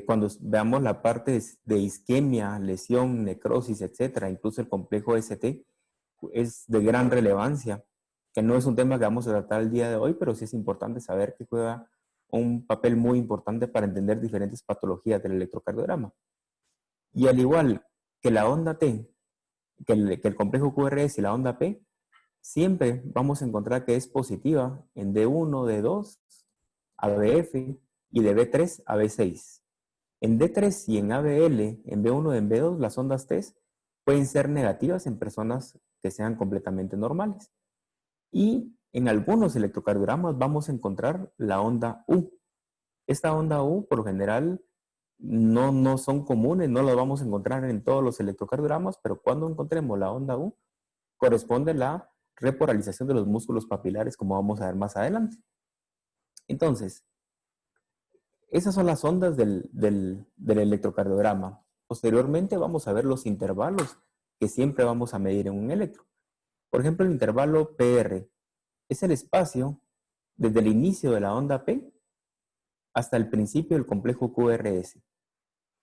Speaker 2: cuando veamos la parte de isquemia, lesión, necrosis, etcétera, incluso el complejo ST, es de gran relevancia, que no es un tema que vamos a tratar el día de hoy, pero sí es importante saber que juega un papel muy importante para entender diferentes patologías del electrocardiograma. Y al igual que la onda T, que el complejo QRS y la onda P, siempre vamos a encontrar que es positiva en D1, D2, ABF y de B3 a B6. En D3 y en ABL, en B1 y en B2, las ondas T pueden ser negativas en personas que sean completamente normales. Y en algunos electrocardiogramas vamos a encontrar la onda U. Esta onda U, por lo general, no son comunes, no las vamos a encontrar en todos los electrocardiogramas, pero cuando encontremos la onda U, corresponde a la repolarización de los músculos papilares, como vamos a ver más adelante. Entonces, Esas son las ondas del electrocardiograma. Posteriormente vamos a ver los intervalos que siempre vamos a medir en un electro. Por ejemplo, el intervalo PR es el espacio desde el inicio de la onda P hasta el principio del complejo QRS.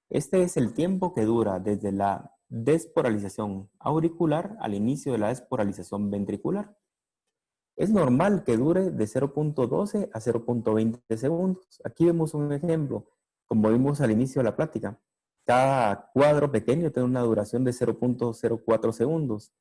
Speaker 2: Este es el tiempo que dura desde la despolarización auricular al inicio de la despolarización ventricular. Es normal que dure de 0.12 a 0.20 segundos. Aquí vemos un ejemplo, como vimos al inicio de la plática. Cada cuadro pequeño tiene una duración de 0.04 segundos.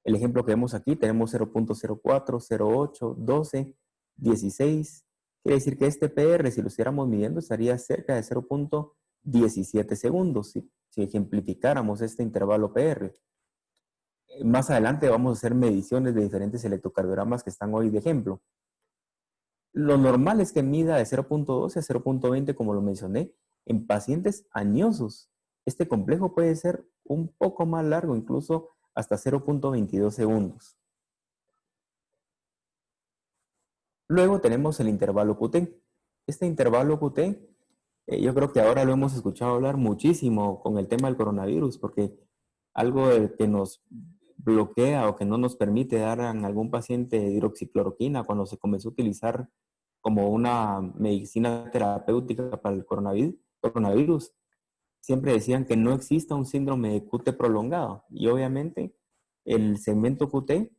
Speaker 2: El ejemplo que vemos aquí tenemos 0.04, 0.8, 12, 16. Quiere decir que este PR, si lo estuviéramos midiendo, estaría cerca de 0.17 segundos, si ejemplificáramos este intervalo PR. Más adelante vamos a hacer mediciones de diferentes electrocardiogramas que están hoy de ejemplo. Lo normal es que mida de 0.12 a 0.20, como lo mencioné, en pacientes añosos. Este complejo puede ser un poco más largo, incluso hasta 0.22 segundos. Luego tenemos el intervalo QT. Este intervalo QT, yo creo que ahora lo hemos escuchado hablar muchísimo con el tema del coronavirus, porque algo que nos bloquea o que no nos permite dar a algún paciente hidroxicloroquina cuando se comenzó a utilizar como una medicina terapéutica para el coronavirus. Siempre decían que no exista un síndrome de QT prolongado. Y obviamente el segmento QT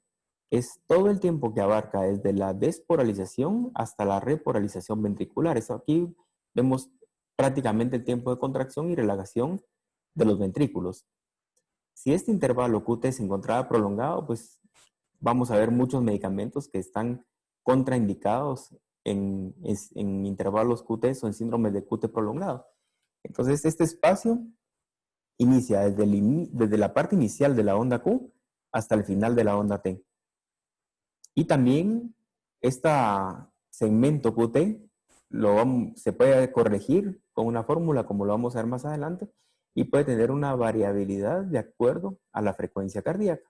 Speaker 2: es todo el tiempo que abarca desde la despolarización hasta la repolarización ventricular. Eso aquí vemos prácticamente el tiempo de contracción y relajación de los ventrículos. Si este intervalo QT se encontraba prolongado, pues vamos a ver muchos medicamentos que están contraindicados en intervalos QT o en síndromes de QT prolongado. Entonces, este espacio inicia desde la parte inicial de la onda Q hasta el final de la onda T. Y también este segmento QT se puede corregir con una fórmula, como lo vamos a ver más adelante, y puede tener una variabilidad de acuerdo a la frecuencia cardíaca.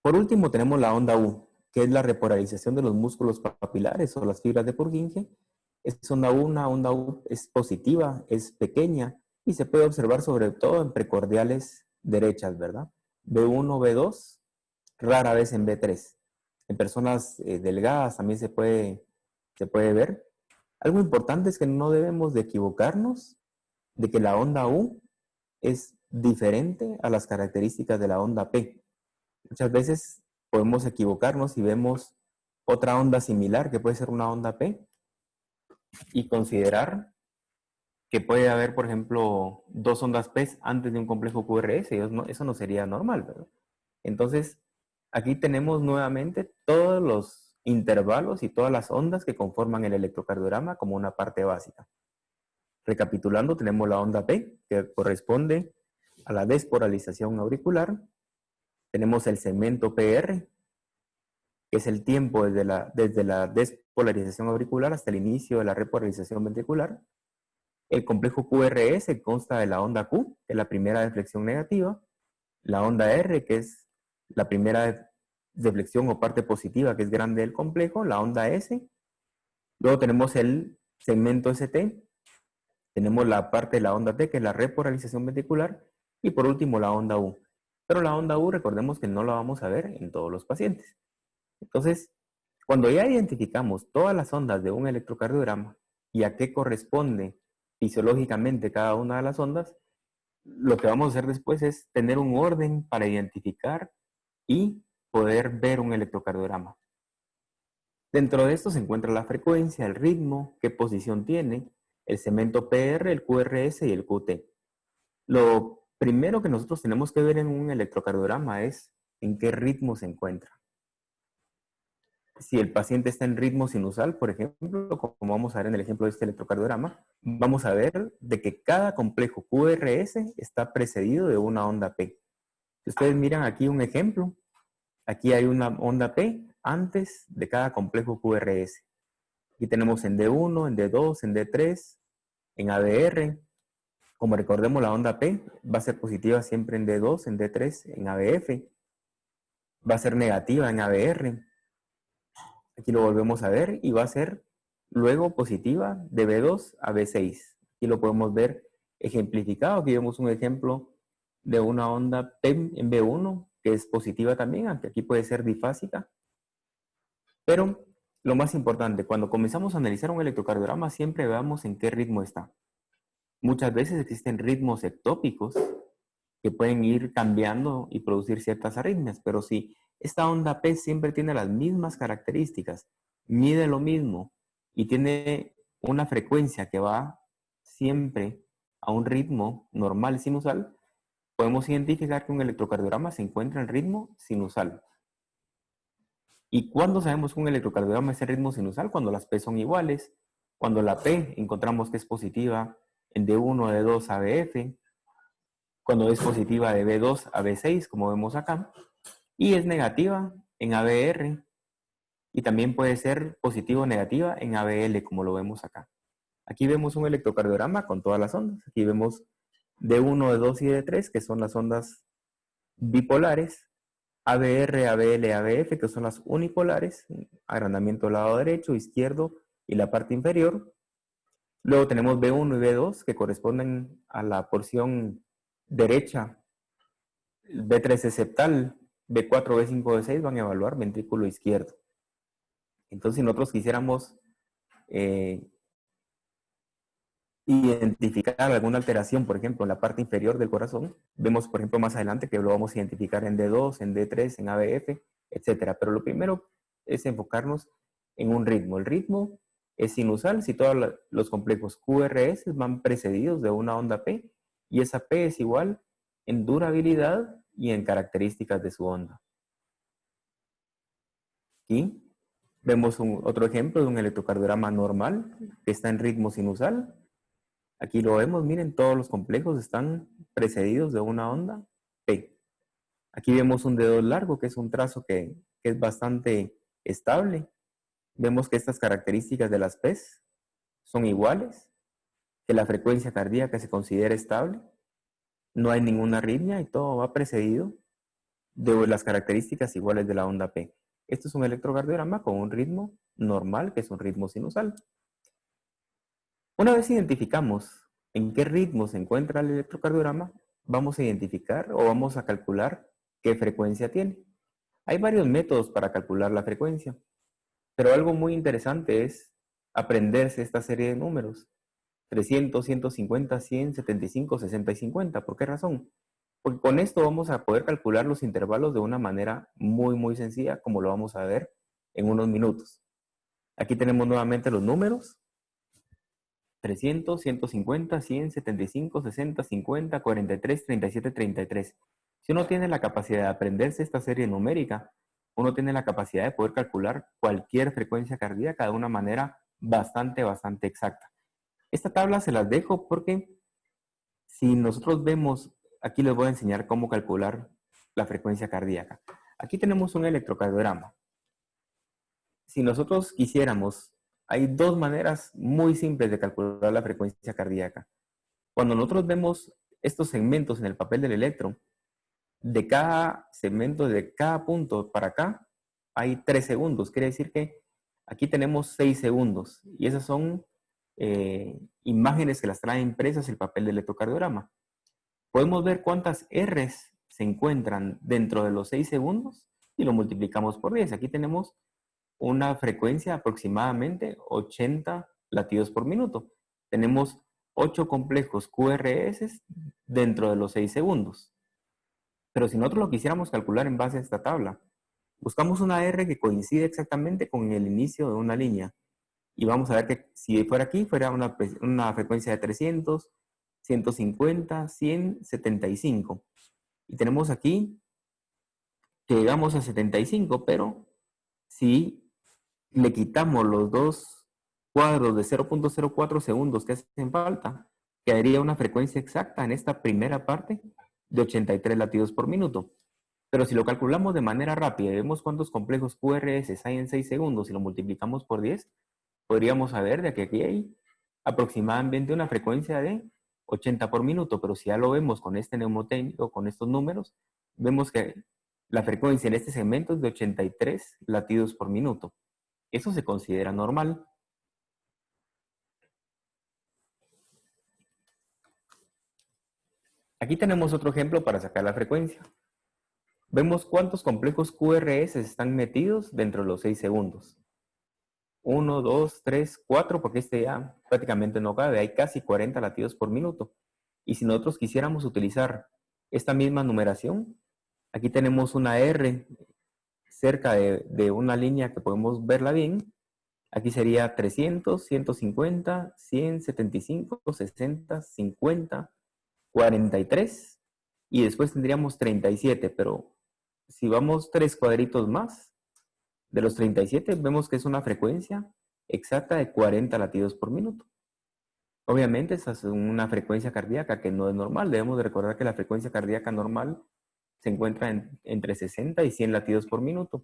Speaker 2: Por último, tenemos la onda U, que es la repolarización de los músculos papilares o las fibras de Purkinje. Es una onda U es positiva, es pequeña y se puede observar sobre todo en precordiales derechas, ¿verdad? B1, B2, rara vez en B3. En personas delgadas también se puede ver. Algo importante es que no debemos de equivocarnos de que la onda U es diferente a las características de la onda P. Muchas veces podemos equivocarnos y vemos otra onda similar que puede ser una onda P y considerar que puede haber, por ejemplo, dos ondas P antes de un complejo QRS. Eso no sería normal, ¿verdad? Entonces, aquí tenemos nuevamente todos los intervalos y todas las ondas que conforman el electrocardiograma como una parte básica. Recapitulando, tenemos la onda P, que corresponde a la despolarización auricular. Tenemos el segmento PR, que es el tiempo desde la despolarización auricular hasta el inicio de la repolarización ventricular. El complejo QRS consta de la onda Q, que es la primera deflexión negativa, la onda R, que es la primera deflexión o parte positiva, que es grande del complejo, la onda S. Luego tenemos el segmento ST, tenemos la parte de la onda T, que es la repolarización ventricular, y por último la onda U. Pero la onda U, recordemos que no la vamos a ver en todos los pacientes. Entonces, cuando ya identificamos todas las ondas de un electrocardiograma y a qué corresponde fisiológicamente cada una de las ondas, lo que vamos a hacer después es tener un orden para identificar y poder ver un electrocardiograma. Dentro de esto se encuentra la frecuencia, el ritmo, qué posición tiene, el segmento PR, el QRS y el QT. Lo primero que nosotros tenemos que ver en un electrocardiograma es en qué ritmo se encuentra. Si el paciente está en ritmo sinusal, por ejemplo, como vamos a ver en el ejemplo de este electrocardiograma, vamos a ver de que cada complejo QRS está precedido de una onda P. Si ustedes miran aquí un ejemplo, aquí hay una onda P antes de cada complejo QRS. Aquí tenemos en D1, en D2, en D3, en ABR. Como recordemos, la onda P va a ser positiva siempre en D2, en D3, en ABF. Va a ser negativa en ABR. Aquí lo volvemos a ver y va a ser luego positiva de B2 a B6. Aquí lo podemos ver ejemplificado. Aquí vemos un ejemplo de una onda PEM en B1, que es positiva también, aunque aquí puede ser difásica. Pero lo más importante, cuando comenzamos a analizar un electrocardiograma, siempre veamos en qué ritmo está. Muchas veces existen ritmos ectópicos que pueden ir cambiando y producir ciertas arritmias, pero si esta onda P siempre tiene las mismas características, mide lo mismo y tiene una frecuencia que va siempre a un ritmo normal sinusal, podemos identificar que un electrocardiograma se encuentra en ritmo sinusal. ¿Y cuándo sabemos que un electrocardiograma es en ritmo sinusal? Cuando las P son iguales, cuando la P encontramos que es positiva en D1, D2 a BF, cuando es positiva de B2 a B6, como vemos acá, y es negativa en ABR, y también puede ser positivo o negativa en ABL, como lo vemos acá. Aquí vemos un electrocardiograma con todas las ondas. Aquí vemos D1, D2 y D3, que son las ondas bipolares, ABR, ABL, ABF, que son las unipolares, agrandamiento del lado derecho, izquierdo y la parte inferior. Luego tenemos B1 y B2, que corresponden a la porción derecha. B3 es septal, B4, B5, B6 van a evaluar ventrículo izquierdo. Entonces, si nosotros quisiéramos identificar alguna alteración, por ejemplo, en la parte inferior del corazón, vemos, por ejemplo, más adelante que lo vamos a identificar en D2, en D3, en ABF, etcétera. Pero lo primero es enfocarnos en un ritmo. El ritmo es sinusal si todos los complejos QRS van precedidos de una onda P, y esa P es igual en durabilidad y en características de su onda. Aquí vemos otro ejemplo de un electrocardiograma normal que está en ritmo sinusal. Aquí lo vemos, miren, todos los complejos están precedidos de una onda P. Aquí vemos un dedo largo, que es un trazo que es bastante estable. Vemos que estas características de las P's son iguales, que la frecuencia cardíaca se considera estable, no hay ninguna arritmia y todo va precedido de las características iguales de la onda P. Esto es un electrocardiograma con un ritmo normal, que es un ritmo sinusal. Una vez identificamos en qué ritmo se encuentra el electrocardiograma, vamos a identificar o vamos a calcular qué frecuencia tiene. Hay varios métodos para calcular la frecuencia, pero algo muy interesante es aprenderse esta serie de números: 300, 150, 100, 75, 60 y 50. ¿Por qué razón? Porque con esto vamos a poder calcular los intervalos de una manera muy sencilla, como lo vamos a ver en unos minutos. Aquí tenemos nuevamente los números: 300, 150, 100, 75, 60, 50, 43, 37, 33. Si uno tiene la capacidad de aprenderse esta serie numérica, uno tiene la capacidad de poder calcular cualquier frecuencia cardíaca de una manera bastante exacta. Esta tabla se las dejo porque si nosotros vemos, aquí les voy a enseñar cómo calcular la frecuencia cardíaca. Aquí tenemos un electrocardiograma. Si nosotros quisiéramos, hay dos maneras muy simples de calcular la frecuencia cardíaca. Cuando nosotros vemos estos segmentos en el papel del electro, de cada segmento, de cada punto para acá, hay 3 segundos. Quiere decir que aquí tenemos 6 segundos. Y esas son imágenes que las trae impresas el papel del electrocardiograma. Podemos ver cuántas R's se encuentran dentro de los 6 segundos y lo multiplicamos por 10. Aquí tenemos una frecuencia de aproximadamente 80 latidos por minuto. Tenemos 8 complejos QRS dentro de los 6 segundos. Pero si nosotros lo quisiéramos calcular en base a esta tabla, buscamos una R que coincide exactamente con el inicio de una línea. Y vamos a ver que si fuera aquí, fuera una frecuencia de 300, 150, 100, 75. Y tenemos aquí que llegamos a 75, pero si le quitamos los dos cuadros de 0.04 segundos que hacen falta, quedaría una frecuencia exacta en esta primera parte de 83 latidos por minuto. Pero si lo calculamos de manera rápida y vemos cuántos complejos QRS hay en 6 segundos y lo multiplicamos por 10, podríamos saber de que aquí hay aproximadamente una frecuencia de 80 por minuto. Pero si ya lo vemos con este mnemotécnico, con estos números, vemos que la frecuencia en este segmento es de 83 latidos por minuto. Eso se considera normal. Aquí tenemos otro ejemplo para sacar la frecuencia. Vemos cuántos complejos QRS están metidos dentro de los 6 segundos. 1, 2, 3, 4, porque este ya prácticamente no cabe. Hay casi 40 latidos por minuto. Y si nosotros quisiéramos utilizar esta misma numeración, aquí tenemos una R cerca de una línea que podemos verla bien. Aquí sería 300, 150, 100, 75, 60, 50, 43. Y después tendríamos 37, pero si vamos 3 cuadritos más, de los 37 vemos que es una frecuencia exacta de 40 latidos por minuto. Obviamente esa es una frecuencia cardíaca que no es normal. Debemos de recordar que la frecuencia cardíaca normal se encuentra entre 60 y 100 latidos por minuto.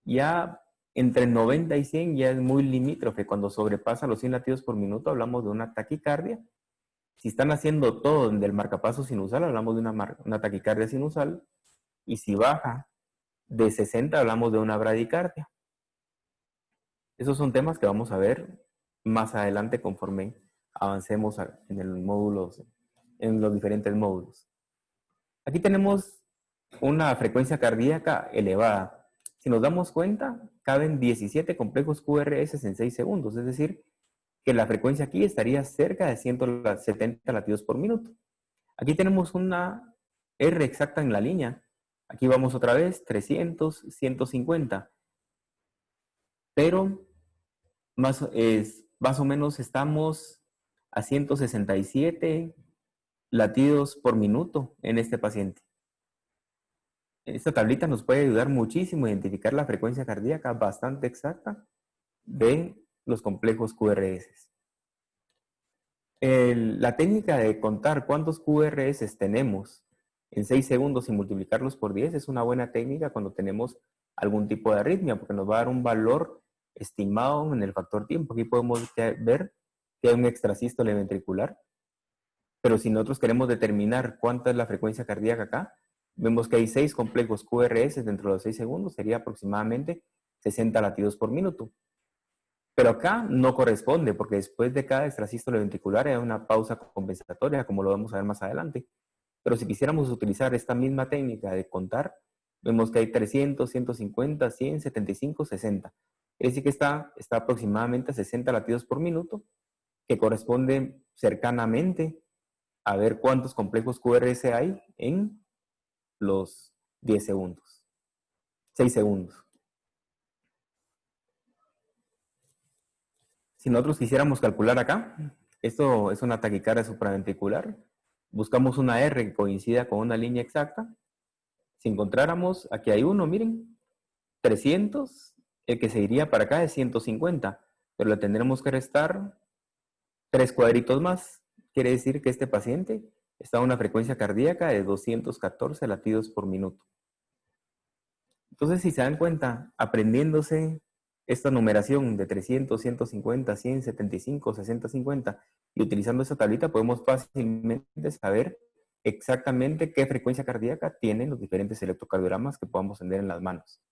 Speaker 2: Ya entre 90 y 100 ya es muy limítrofe. Cuando sobrepasa los 100 latidos por minuto hablamos de una taquicardia. Si están haciendo todo del marcapaso sinusal, hablamos de una taquicardia sinusal. Y si baja de 60, hablamos de una bradicardia. Esos son temas que vamos a ver más adelante conforme avancemos en los diferentes módulos. Aquí tenemos una frecuencia cardíaca elevada. Si nos damos cuenta, caben 17 complejos QRS en 6 segundos, es decir, que la frecuencia aquí estaría cerca de 170 latidos por minuto. Aquí tenemos una R exacta en la línea. Aquí vamos otra vez, 300, 150. Pero más o menos estamos a 167 latidos por minuto en este paciente. Esta tablita nos puede ayudar muchísimo a identificar la frecuencia cardíaca bastante exacta de los complejos QRS. La técnica de contar cuántos QRS tenemos en 6 segundos y multiplicarlos por 10 es una buena técnica cuando tenemos algún tipo de arritmia, porque nos va a dar un valor estimado en el factor tiempo. Aquí podemos ver que hay un extrasístole ventricular, pero si nosotros queremos determinar cuánta es la frecuencia cardíaca acá, vemos que hay 6 complejos QRS dentro de los 6 segundos, sería aproximadamente 60 latidos por minuto. Pero acá no corresponde, porque después de cada extrasístole ventricular hay una pausa compensatoria, como lo vamos a ver más adelante. Pero si quisiéramos utilizar esta misma técnica de contar, vemos que hay 300, 150, 100, 75, 60. Es decir que está aproximadamente a 60 latidos por minuto, que corresponde cercanamente a ver cuántos complejos QRS hay en los 10 segundos, 6 segundos. Si nosotros quisiéramos calcular acá, esto es una taquicardia supraventricular, buscamos una R que coincida con una línea exacta. Si encontráramos, aquí hay uno, miren, 300, el que se iría para acá es 150, pero le tendremos que restar 3 cuadritos más. Quiere decir que este paciente está a una frecuencia cardíaca de 214 latidos por minuto. Entonces, si se dan cuenta, aprendiéndose esta numeración de 300, 150, 100, 75, 60, 50 y utilizando esta tablita podemos fácilmente saber exactamente qué frecuencia cardíaca tienen los diferentes electrocardiogramas que podamos tener en las manos.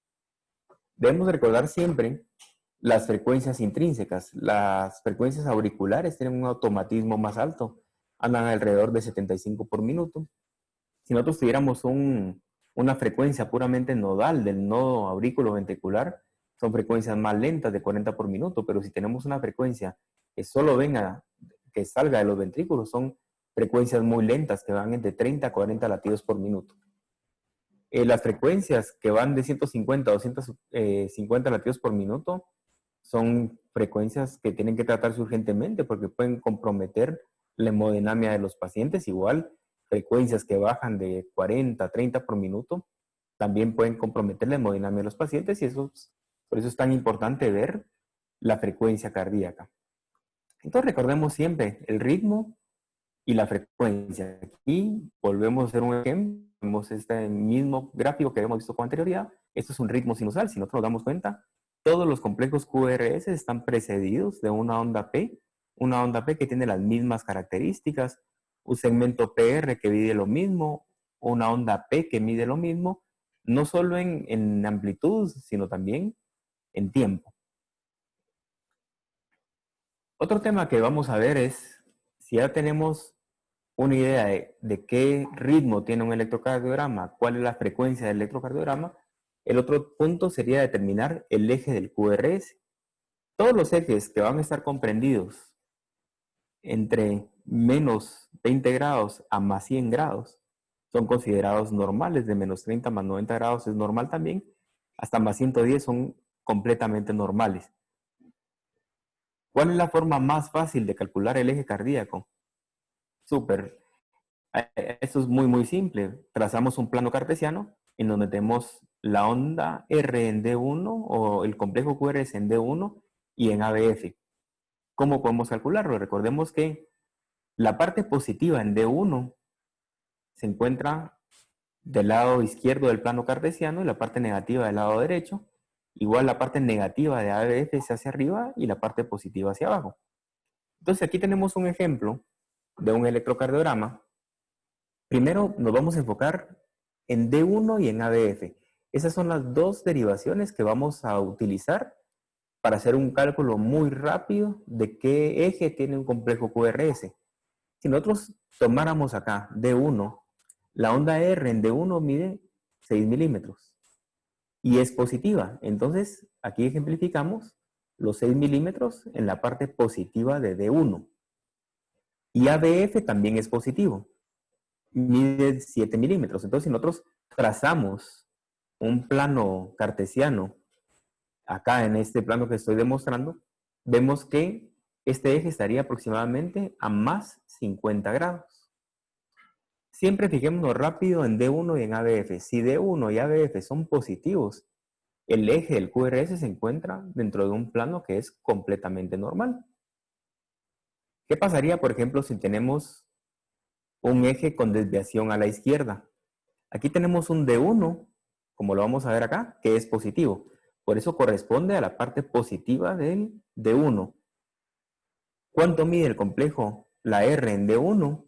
Speaker 2: Debemos recordar siempre las frecuencias intrínsecas. Las frecuencias auriculares tienen un automatismo más alto, andan alrededor de 75 por minuto. Si nosotros tuviéramos una frecuencia puramente nodal del nodo aurículo-ventricular, son frecuencias más lentas de 40 por minuto, pero si tenemos una frecuencia que solo que salga de los ventrículos, son frecuencias muy lentas que van entre 30 a 40 latidos por minuto. Las frecuencias que van de 150 a 250 latidos por minuto son frecuencias que tienen que tratarse urgentemente porque pueden comprometer la hemodinamia de los pacientes. Igual, frecuencias que bajan de 40 a 30 por minuto también pueden comprometer la hemodinamia de los pacientes y por eso es tan importante ver la frecuencia cardíaca. Entonces recordemos siempre el ritmo y la frecuencia. Aquí volvemos a hacer un ejemplo. Vemos este mismo gráfico que habíamos visto con anterioridad. Esto es un ritmo sinusal. Si nosotros nos damos cuenta, todos los complejos QRS están precedidos de una onda P que tiene las mismas características, un segmento PR que mide lo mismo, una onda P que mide lo mismo, no solo en amplitud, sino también en tiempo. Otro tema que vamos a ver es, si ya tenemos una idea de qué ritmo tiene un electrocardiograma, cuál es la frecuencia del electrocardiograma, el otro punto sería determinar el eje del QRS. Todos los ejes que van a estar comprendidos entre menos 20 grados a más 100 grados son considerados normales. De menos 30 más 90 grados es normal también. Hasta más 110 son completamente normales. ¿Cuál es la forma más fácil de calcular el eje cardíaco? Súper. Esto es muy, muy simple. Trazamos un plano cartesiano en donde tenemos la onda R en D1 o el complejo QRS en D1 y en ABF. ¿Cómo podemos calcularlo? Recordemos que la parte positiva en D1 se encuentra del lado izquierdo del plano cartesiano y la parte negativa del lado derecho. Igual la parte negativa de ABF es hacia arriba y la parte positiva hacia abajo. Entonces aquí tenemos un ejemplo de un electrocardiograma. Primero nos vamos a enfocar en D1 y en ABF. Esas son las dos derivaciones que vamos a utilizar para hacer un cálculo muy rápido de qué eje tiene un complejo QRS. Si nosotros tomáramos acá D1, la onda R en D1 mide 6 milímetros y es positiva. Entonces, aquí ejemplificamos los 6 milímetros en la parte positiva de D1. Y ABF también es positivo, mide 7 milímetros. Entonces, si nosotros trazamos un plano cartesiano acá en este plano que estoy demostrando, vemos que este eje estaría aproximadamente a más 50 grados. Siempre fijémonos rápido en D1 y en ABF. Si D1 y ABF son positivos, el eje del QRS se encuentra dentro de un plano que es completamente normal. ¿Qué pasaría, por ejemplo, si tenemos un eje con desviación a la izquierda? Aquí tenemos un D1, como lo vamos a ver acá, que es positivo. Por eso corresponde a la parte positiva del D1. ¿Cuánto mide el complejo? La R en D1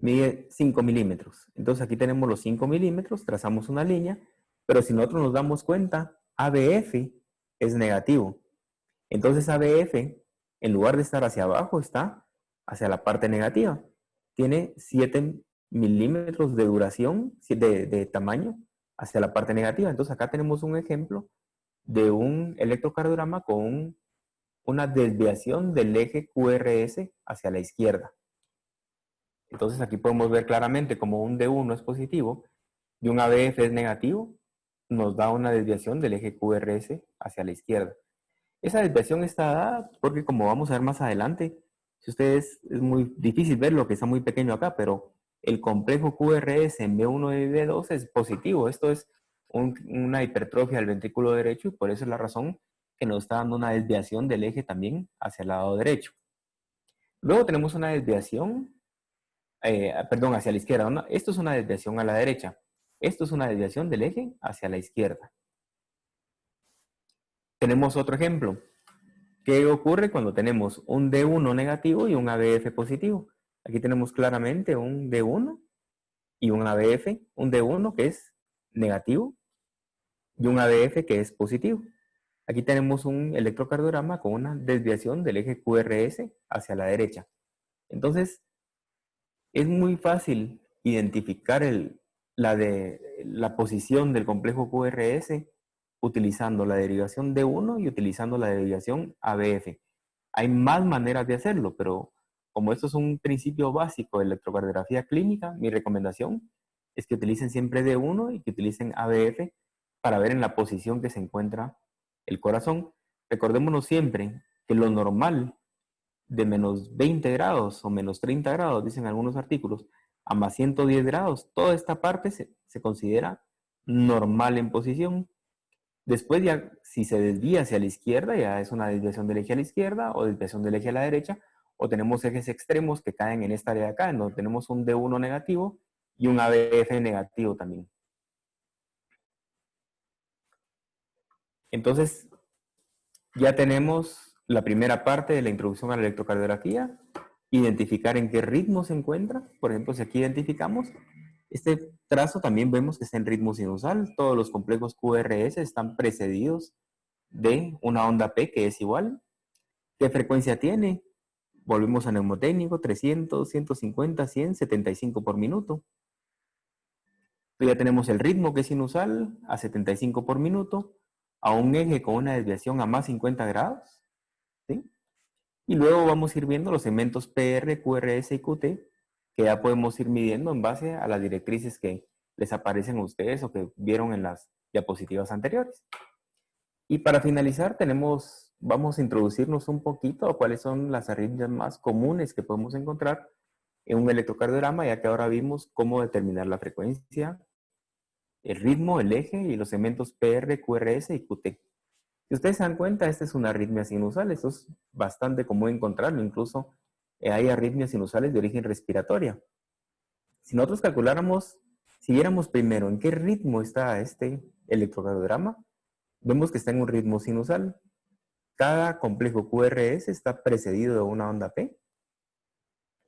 Speaker 2: mide 5 milímetros. Entonces aquí tenemos los 5 milímetros, trazamos una línea, pero si nosotros nos damos cuenta, ABF es negativo. Entonces ABF, en lugar de estar hacia abajo, está hacia la parte negativa. Tiene 7 milímetros de duración, de tamaño, hacia la parte negativa. Entonces acá tenemos un ejemplo de un electrocardiograma con una desviación del eje QRS hacia la izquierda. Entonces aquí podemos ver claramente como un D1 es positivo y un ABF es negativo, nos da una desviación del eje QRS hacia la izquierda. Esa desviación está dada porque, como vamos a ver más adelante, si ustedes, es muy difícil ver lo que está muy pequeño acá, pero el complejo QRS en B1 y B2 es positivo. Esto es una hipertrofia del ventrículo derecho y por eso es la razón que nos está dando una desviación del eje también hacia el lado derecho. Luego tenemos una desviación, hacia la izquierda. ¿No? Esto es una desviación a la derecha. Esto es una desviación del eje hacia la izquierda. Tenemos otro ejemplo. ¿Qué ocurre cuando tenemos un D1 negativo y un ABF positivo? Aquí tenemos claramente un D1 y un ABF, un D1 que es negativo y un ABF que es positivo. Aquí tenemos un electrocardiograma con una desviación del eje QRS hacia la derecha. Entonces, es muy fácil identificar la posición del complejo QRS utilizando la derivación D1 y utilizando la derivación ABF. Hay más maneras de hacerlo, pero como esto es un principio básico de electrocardiografía clínica, mi recomendación es que utilicen siempre D1 y que utilicen ABF para ver en la posición que se encuentra el corazón. Recordémonos siempre que lo normal de menos 20 grados o menos 30 grados, dicen algunos artículos, a más 110 grados, toda esta parte se considera normal en posición. Después ya, si se desvía hacia la izquierda, ya es una desviación del eje a la izquierda o desviación del eje a la derecha, o tenemos ejes extremos que caen en esta área de acá, en donde tenemos un D1 negativo y un ABF negativo también. Entonces, ya tenemos la primera parte de la introducción a la electrocardiografía, identificar en qué ritmo se encuentra. Por ejemplo, si aquí identificamos, este trazo también vemos que está en ritmo sinusal. Todos los complejos QRS están precedidos de una onda P que es igual. ¿Qué frecuencia tiene? Volvemos a neumotécnico, 300, 150, 100, 75 por minuto. Entonces ya tenemos el ritmo que es sinusal a 75 por minuto, a un eje con una desviación a más 50 grados, ¿sí? Y luego vamos a ir viendo los segmentos PR, QRS y QT, que ya podemos ir midiendo en base a las directrices que les aparecen a ustedes o que vieron en las diapositivas anteriores. Y para finalizar, vamos a introducirnos un poquito a cuáles son las arritmias más comunes que podemos encontrar en un electrocardiograma, ya que ahora vimos cómo determinar la frecuencia, el ritmo, el eje y los segmentos PR, QRS y QT. Si ustedes se dan cuenta, esta es una arritmia sinusal. Esto es bastante común encontrarlo. Incluso hay arritmias sinusales de origen respiratoria. Si nosotros calculáramos, si viéramos primero en qué ritmo está este electrocardiograma, vemos que está en un ritmo sinusal. Cada complejo QRS está precedido de una onda P.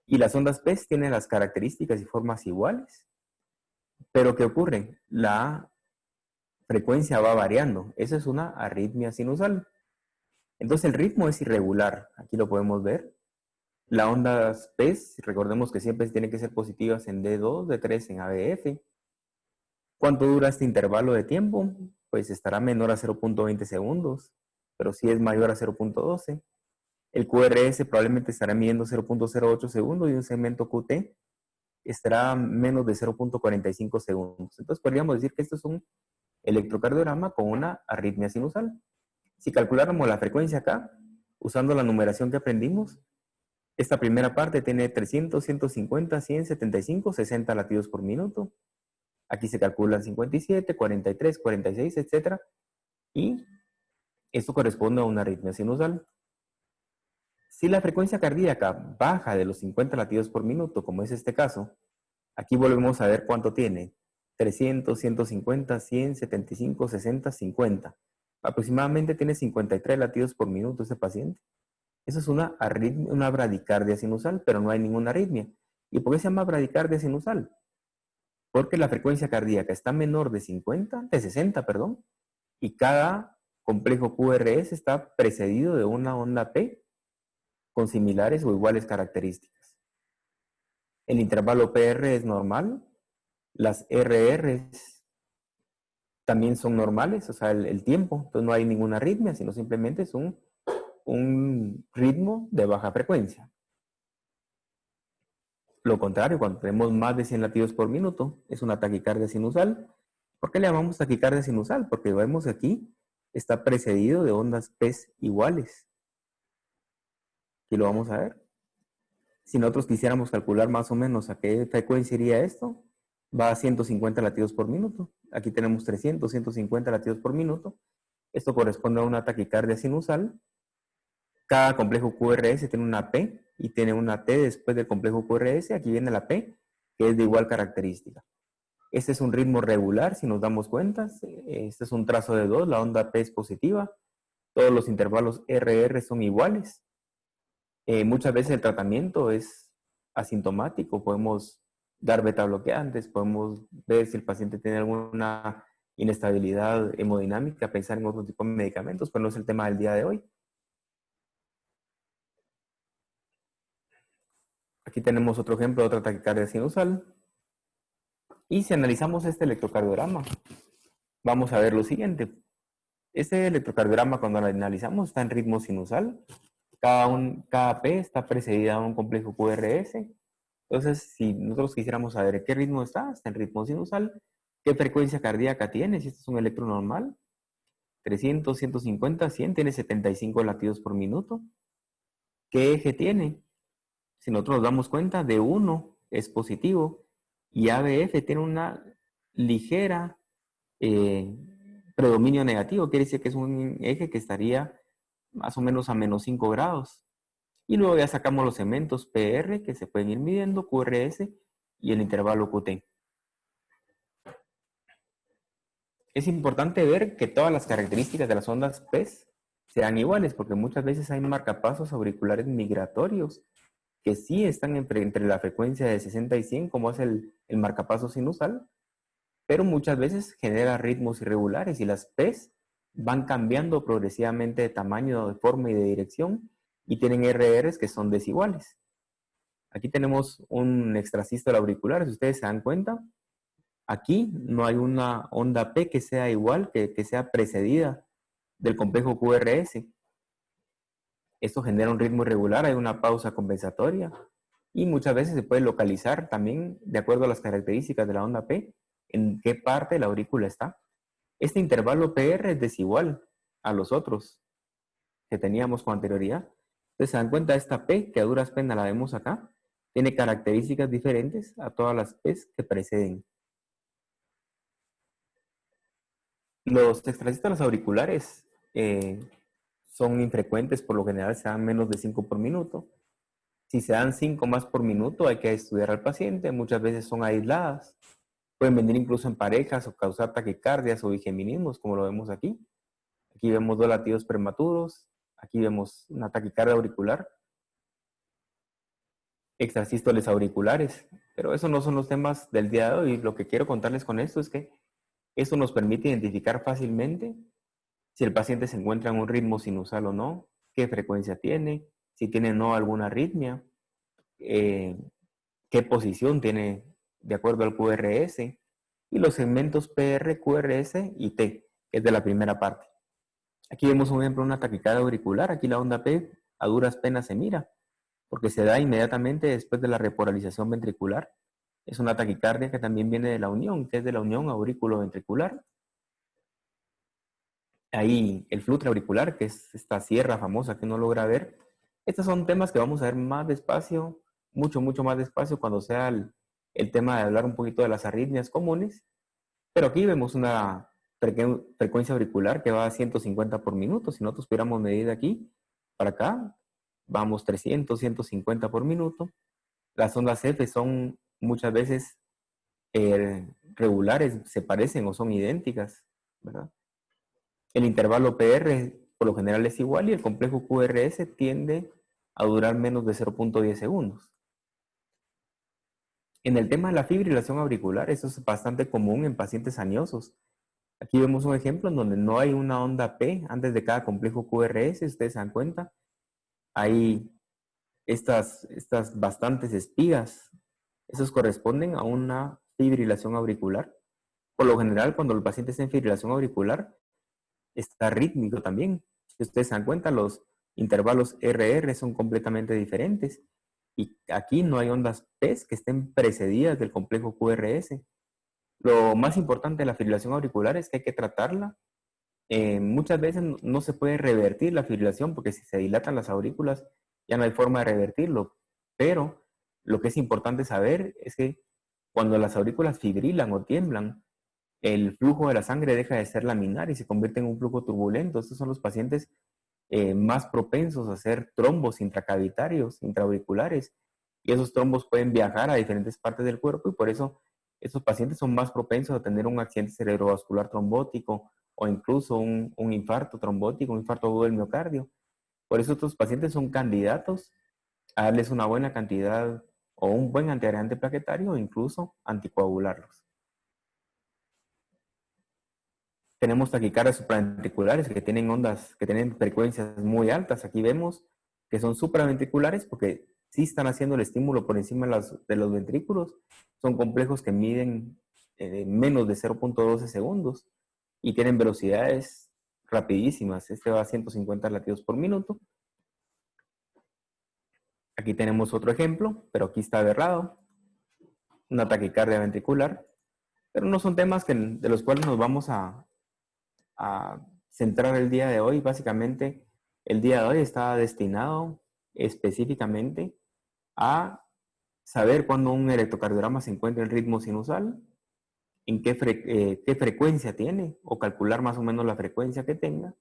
Speaker 2: Y las ondas P tienen las características y formas iguales. Pero ¿qué ocurre? La frecuencia va variando. Eso es una arritmia sinusal. Entonces el ritmo es irregular. Aquí lo podemos ver. Las ondas P, recordemos que siempre tienen que ser positivas en D2, D3 en ABF. ¿Cuánto dura este intervalo de tiempo? Pues estará menor a 0.20 segundos, pero si es mayor a 0.12. El QRS probablemente estará midiendo 0.08 segundos y un segmento QT estará menos de 0.45 segundos. Entonces podríamos decir que esto es un electrocardiograma con una arritmia sinusal. Si calculáramos la frecuencia acá, usando la numeración que aprendimos, esta primera parte tiene 300, 150, 100, 75, 60 latidos por minuto. Aquí se calculan 57, 43, 46, etc. Y esto corresponde a una arritmia sinusal. Si la frecuencia cardíaca baja de los 50 latidos por minuto, como es este caso, aquí volvemos a ver cuánto tiene. 300, 150, 100, 75, 60, 50. Aproximadamente tiene 53 latidos por minuto ese paciente. Eso es una bradicardia sinusal, pero no hay ninguna arritmia. ¿Y por qué se llama bradicardia sinusal? Porque la frecuencia cardíaca está menor de 60, perdón, y cada complejo QRS está precedido de una onda P con similares o iguales características. El intervalo PR es normal, las RRs también son normales, o sea, el tiempo, entonces no hay ninguna arritmia, sino simplemente es un ritmo de baja frecuencia. Lo contrario, cuando tenemos más de 100 latidos por minuto, es una taquicardia sinusal. ¿Por qué le llamamos taquicardia sinusal? Porque vemos aquí, está precedido de ondas P iguales. Aquí lo vamos a ver. Si nosotros quisiéramos calcular más o menos a qué frecuencia iría esto, va a 150 latidos por minuto. Aquí tenemos 300, 150 latidos por minuto. Esto corresponde a una taquicardia sinusal. Cada complejo QRS tiene una P y tiene una T después del complejo QRS. Aquí viene la P, que es de igual característica. Este es un ritmo regular, si nos damos cuenta. Este es un trazo de 2, la onda P es positiva. Todos los intervalos RR son iguales. Muchas veces el tratamiento es asintomático. Podemos dar beta bloqueantes, podemos ver si el paciente tiene alguna inestabilidad hemodinámica, pensar en otro tipo de medicamentos, pero no es el tema del día de hoy. Aquí tenemos otro ejemplo de otra taquicardia sinusal. Y si analizamos este electrocardiograma, vamos a ver lo siguiente. Este electrocardiograma, cuando lo analizamos, está en ritmo sinusal. Cada P está precedida de un complejo QRS. Entonces, si nosotros quisiéramos saber qué ritmo está en ritmo sinusal, qué frecuencia cardíaca tiene, si este es un electro normal, 300, 150, 100, tiene 75 latidos por minuto. ¿Qué eje tiene? Si nosotros nos damos cuenta, D1 es positivo y ABF tiene una ligera predominio negativo. Quiere decir que es un eje que estaría más o menos a menos 5 grados. Y luego ya sacamos los segmentos PR que se pueden ir midiendo, QRS y el intervalo QT. Es importante ver que todas las características de las ondas PES sean iguales, porque muchas veces hay marcapasos auriculares migratorios que sí están entre la frecuencia de 60 y 100, como es el marcapaso sinusal, pero muchas veces genera ritmos irregulares y las PES van cambiando progresivamente de tamaño, de forma y de dirección y tienen RRs que son desiguales. Aquí tenemos un extrasístole auricular, si ustedes se dan cuenta. Aquí no hay una onda P que sea igual, que sea precedida del complejo QRS. Esto genera un ritmo irregular, hay una pausa compensatoria y muchas veces se puede localizar también, de acuerdo a las características de la onda P, en qué parte de la aurícula está. Este intervalo PR es desigual a los otros que teníamos con anterioridad. Entonces se dan cuenta, esta P, que a duras penas la vemos acá, tiene características diferentes a todas las P's que preceden. Los extrasístoles auriculares son infrecuentes, por lo general se dan menos de 5 por minuto. Si se dan 5 más por minuto, hay que estudiar al paciente. Muchas veces son aisladas. Pueden venir incluso en parejas o causar taquicardias o bigeminismos, como lo vemos aquí. Aquí vemos 2 latidos prematuros. Aquí vemos una taquicardia auricular. Extrasístoles auriculares. Pero esos no son los temas del día de hoy. Lo que quiero contarles con esto es que esto nos permite identificar fácilmente si el paciente se encuentra en un ritmo sinusal o no, qué frecuencia tiene, si tiene o no alguna arritmia, qué posición tiene de acuerdo al QRS, y los segmentos PR, QRS y T, que es de la primera parte. Aquí vemos un ejemplo de una taquicardia auricular. Aquí la onda P a duras penas se mira, porque se da inmediatamente después de la repolarización ventricular. Es una taquicardia que también viene de la unión, que es de la unión aurículo-ventricular. Ahí el flutre auricular, que es esta sierra famosa que uno logra ver. Estos son temas que vamos a ver más despacio, mucho más despacio cuando sea el tema de hablar un poquito de las arritmias comunes. Pero aquí vemos una frecuencia auricular que va a 150 por minuto. Si nosotros pudiéramos medir de aquí para acá, vamos 300, 150 por minuto. Las ondas F son muchas veces regulares, se parecen o son idénticas, ¿verdad? El intervalo PR por lo general es igual y el complejo QRS tiende a durar menos de 0.10 segundos. En el tema de la fibrilación auricular, eso es bastante común en pacientes aniosos. Aquí vemos un ejemplo en donde no hay una onda P antes de cada complejo QRS, ustedes se dan cuenta. Hay estas bastantes espigas. Esos corresponden a una fibrilación auricular. Por lo general, cuando el paciente está en fibrilación auricular, está rítmico también. Si ustedes se dan cuenta, los intervalos RR son completamente diferentes. Y aquí no hay ondas P que estén precedidas del complejo QRS. Lo más importante de la fibrilación auricular es que hay que tratarla. Muchas veces no se puede revertir la fibrilación porque si se dilatan las aurículas ya no hay forma de revertirlo. Pero lo que es importante saber es que cuando las aurículas fibrilan o tiemblan, el flujo de la sangre deja de ser laminar y se convierte en un flujo turbulento. Estos son los pacientes más propensos a hacer trombos intracavitarios, intraauriculares, y esos trombos pueden viajar a diferentes partes del cuerpo y por eso estos pacientes son más propensos a tener un accidente cerebrovascular trombótico o incluso un infarto trombótico, un infarto agudo del miocardio. Por eso estos pacientes son candidatos a darles una buena cantidad o un buen antiagregante plaquetario o incluso anticoagularlos. Tenemos taquicardias supraventriculares que tienen ondas, que tienen frecuencias muy altas. Aquí vemos que son supraventriculares porque sí están haciendo el estímulo por encima de los ventrículos. Son complejos que miden menos de 0.12 segundos y tienen velocidades rapidísimas. Este va a 150 latidos por minuto. Aquí tenemos otro ejemplo, pero aquí está aberrado. Una taquicardia ventricular. Pero no son temas de los cuales nos vamos a centrar el día de hoy. Básicamente, el día de hoy está destinado específicamente a saber cuándo un electrocardiograma se encuentra en ritmo sinusal, en qué frecuencia tiene, o calcular más o menos la frecuencia que tenga,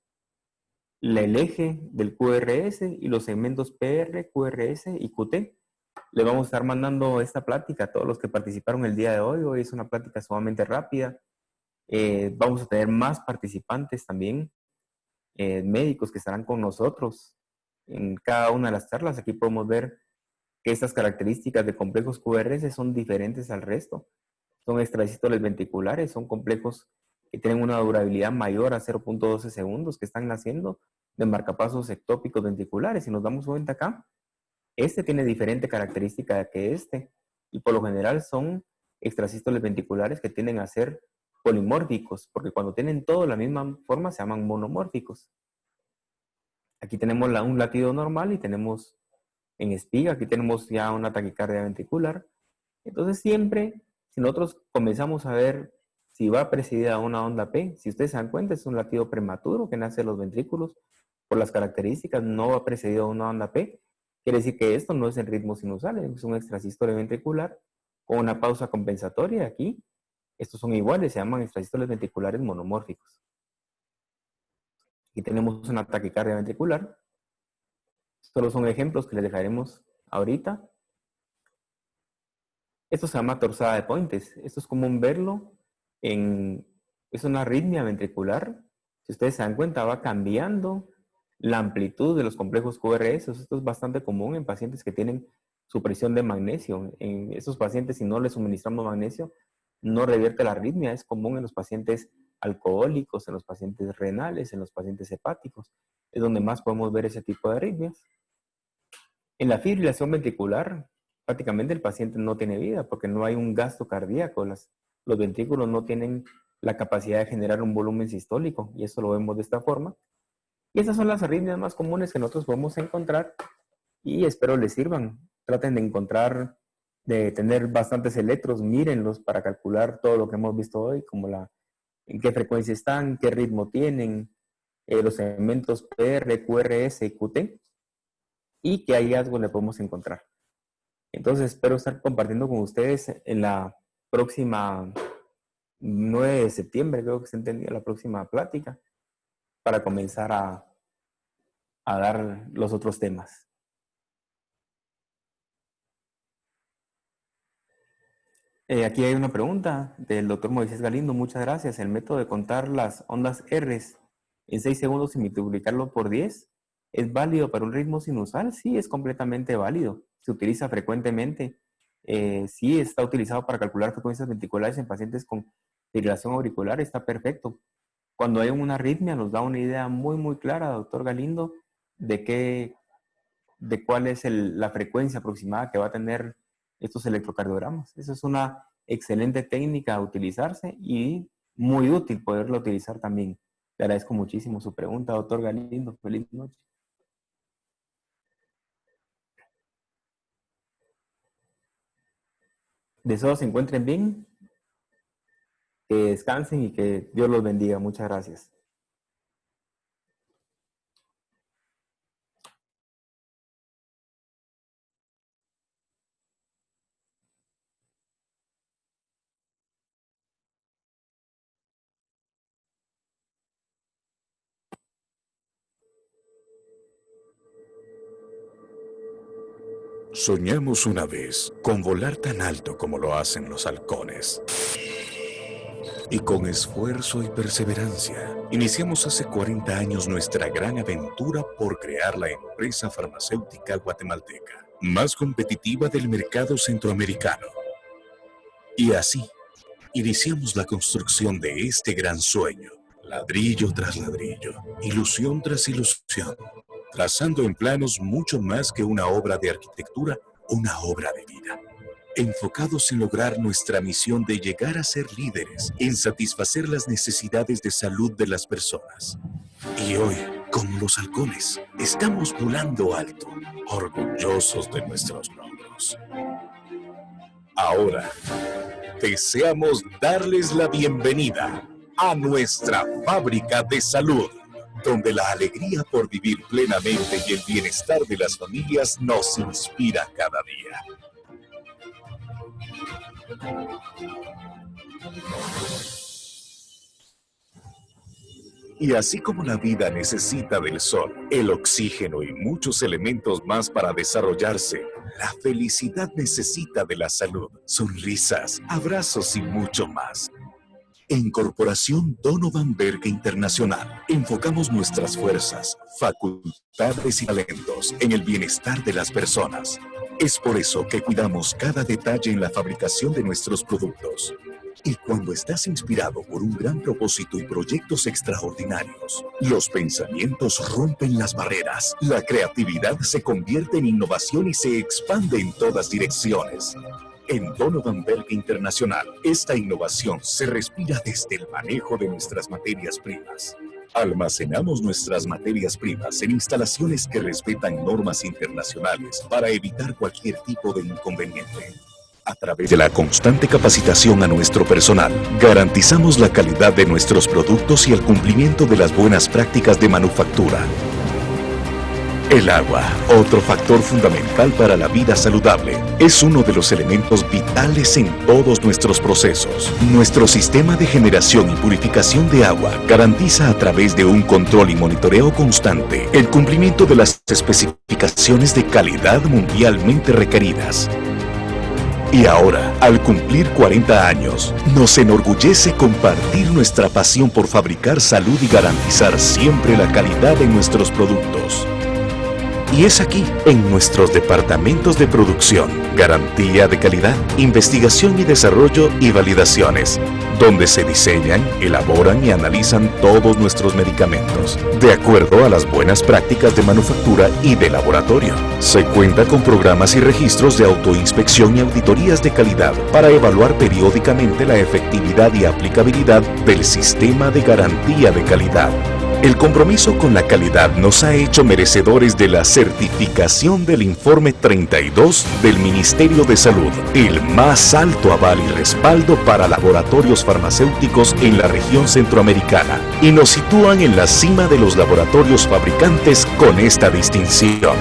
Speaker 2: el eje del QRS y los segmentos PR, QRS y QT. Le vamos a estar mandando esta plática a todos los que participaron el día de hoy. Hoy es una plática sumamente rápida. Vamos a tener más participantes también, médicos que estarán con nosotros en cada una de las charlas. Aquí podemos ver que estas características de complejos QRS son diferentes al resto. Son extrasístoles ventriculares, son complejos que tienen una durabilidad mayor a 0.12 segundos, que están naciendo de marcapasos ectópicos ventriculares. Si nos damos cuenta acá, este tiene diferente característica que este, y por lo general son extrasístoles ventriculares que tienden a ser polimórficos, porque cuando tienen todo la misma forma se llaman monomórficos. Aquí tenemos un latido normal y tenemos en espiga, aquí tenemos ya una taquicardia ventricular. Entonces siempre, si nosotros comenzamos a ver si va precedida a una onda P, si ustedes se dan cuenta, es un latido prematuro que nace de los ventrículos, por las características no va precedido a una onda P, quiere decir que esto no es el ritmo sinusal, es un extrasístole ventricular con una pausa compensatoria aquí. Estos son iguales, se llaman extrasístoles ventriculares monomórficos. Aquí tenemos una taquicardia ventricular. Solo son ejemplos que les dejaremos ahorita. Esto se llama torsada de Pointes. Esto es común verlo es una arritmia ventricular. Si ustedes se dan cuenta, va cambiando la amplitud de los complejos QRS. Esto es bastante común en pacientes que tienen supresión de magnesio. En estos pacientes, si no les suministramos magnesio, no revierte la arritmia. Es común en los pacientes alcohólicos, en los pacientes renales, en los pacientes hepáticos. Es donde más podemos ver ese tipo de arritmias. En la fibrilación ventricular, prácticamente el paciente no tiene vida porque no hay un gasto cardíaco. Los ventrículos no tienen la capacidad de generar un volumen sistólico y eso lo vemos de esta forma. Y esas son las arritmias más comunes que nosotros podemos encontrar y espero les sirvan. Traten de tener bastantes electros, mírenlos para calcular todo lo que hemos visto hoy, como en qué frecuencia están, qué ritmo tienen, los elementos PR, QRS y QT y qué hallazgos le podemos encontrar. Entonces espero estar compartiendo con ustedes en la próxima 9 de septiembre, creo que se entendía la próxima plática, para comenzar a dar los otros temas. Aquí hay una pregunta del doctor Moisés Galindo. Muchas gracias. El método de contar las ondas R en 6 segundos y multiplicarlo por 10 ¿es válido para un ritmo sinusal? Sí, es completamente válido. Se utiliza frecuentemente. Sí, está utilizado para calcular frecuencias ventriculares en pacientes con fibrilación auricular. Está perfecto. Cuando hay una arritmia nos da una idea muy, muy clara, doctor Galindo, de cuál es la frecuencia aproximada que va a tener estos electrocardiogramas. Esa es una excelente técnica a utilizarse y muy útil poderla utilizar también. Le agradezco muchísimo su pregunta, doctor Galindo. Feliz noche. Deseo se encuentren bien, que descansen y que Dios los bendiga. Muchas gracias.
Speaker 1: Soñamos una vez con volar tan alto como lo hacen los halcones. Y con esfuerzo y perseverancia, iniciamos hace 40 años nuestra gran aventura por crear la empresa farmacéutica guatemalteca, más competitiva del mercado centroamericano. Y así, iniciamos la construcción de este gran sueño, ladrillo tras ladrillo, ilusión tras ilusión, trazando en planos mucho más que una obra de arquitectura, una obra de vida. Enfocados en lograr nuestra misión de llegar a ser líderes en satisfacer las necesidades de salud de las personas. Y hoy, como los halcones, estamos volando alto, orgullosos de nuestros logros. Ahora, deseamos darles la bienvenida a nuestra fábrica de salud, donde la alegría por vivir plenamente y el bienestar de las familias nos inspira cada día. Y así como la vida necesita del sol, el oxígeno y muchos elementos más para desarrollarse, la felicidad necesita de la salud, sonrisas, abrazos y mucho más. En Corporación Donovan Berge Internacional, enfocamos nuestras fuerzas, facultades y talentos en el bienestar de las personas. Es por eso que cuidamos cada detalle en la fabricación de nuestros productos. Y cuando estás inspirado por un gran propósito y proyectos extraordinarios, los pensamientos rompen las barreras, la creatividad se convierte en innovación y se expande en todas direcciones. En Donovan Berg Internacional, esta innovación se respira desde el manejo de nuestras materias primas. Almacenamos nuestras materias primas en instalaciones que respetan normas internacionales para evitar cualquier tipo de inconveniente. A través de la constante capacitación a nuestro personal, garantizamos la calidad de nuestros productos y el cumplimiento de las buenas prácticas de manufactura. El agua, otro factor fundamental para la vida saludable, es uno de los elementos vitales en todos nuestros procesos. Nuestro sistema de generación y purificación de agua garantiza a través de un control y monitoreo constante el cumplimiento de las especificaciones de calidad mundialmente requeridas. Y ahora, al cumplir 40 años, nos enorgullece compartir nuestra pasión por fabricar salud y garantizar siempre la calidad de nuestros productos. Y es aquí, en nuestros departamentos de producción, garantía de calidad, investigación y desarrollo y validaciones, donde se diseñan, elaboran y analizan todos nuestros medicamentos, de acuerdo a las buenas prácticas de manufactura y de laboratorio. Se cuenta con programas y registros de autoinspección y auditorías de calidad para evaluar periódicamente la efectividad y aplicabilidad del sistema de garantía de calidad. El compromiso con la calidad nos ha hecho merecedores de la certificación del Informe 32 del Ministerio de Salud, el más alto aval y respaldo para laboratorios farmacéuticos en la región centroamericana, y nos sitúan en la cima de los laboratorios fabricantes con esta distinción.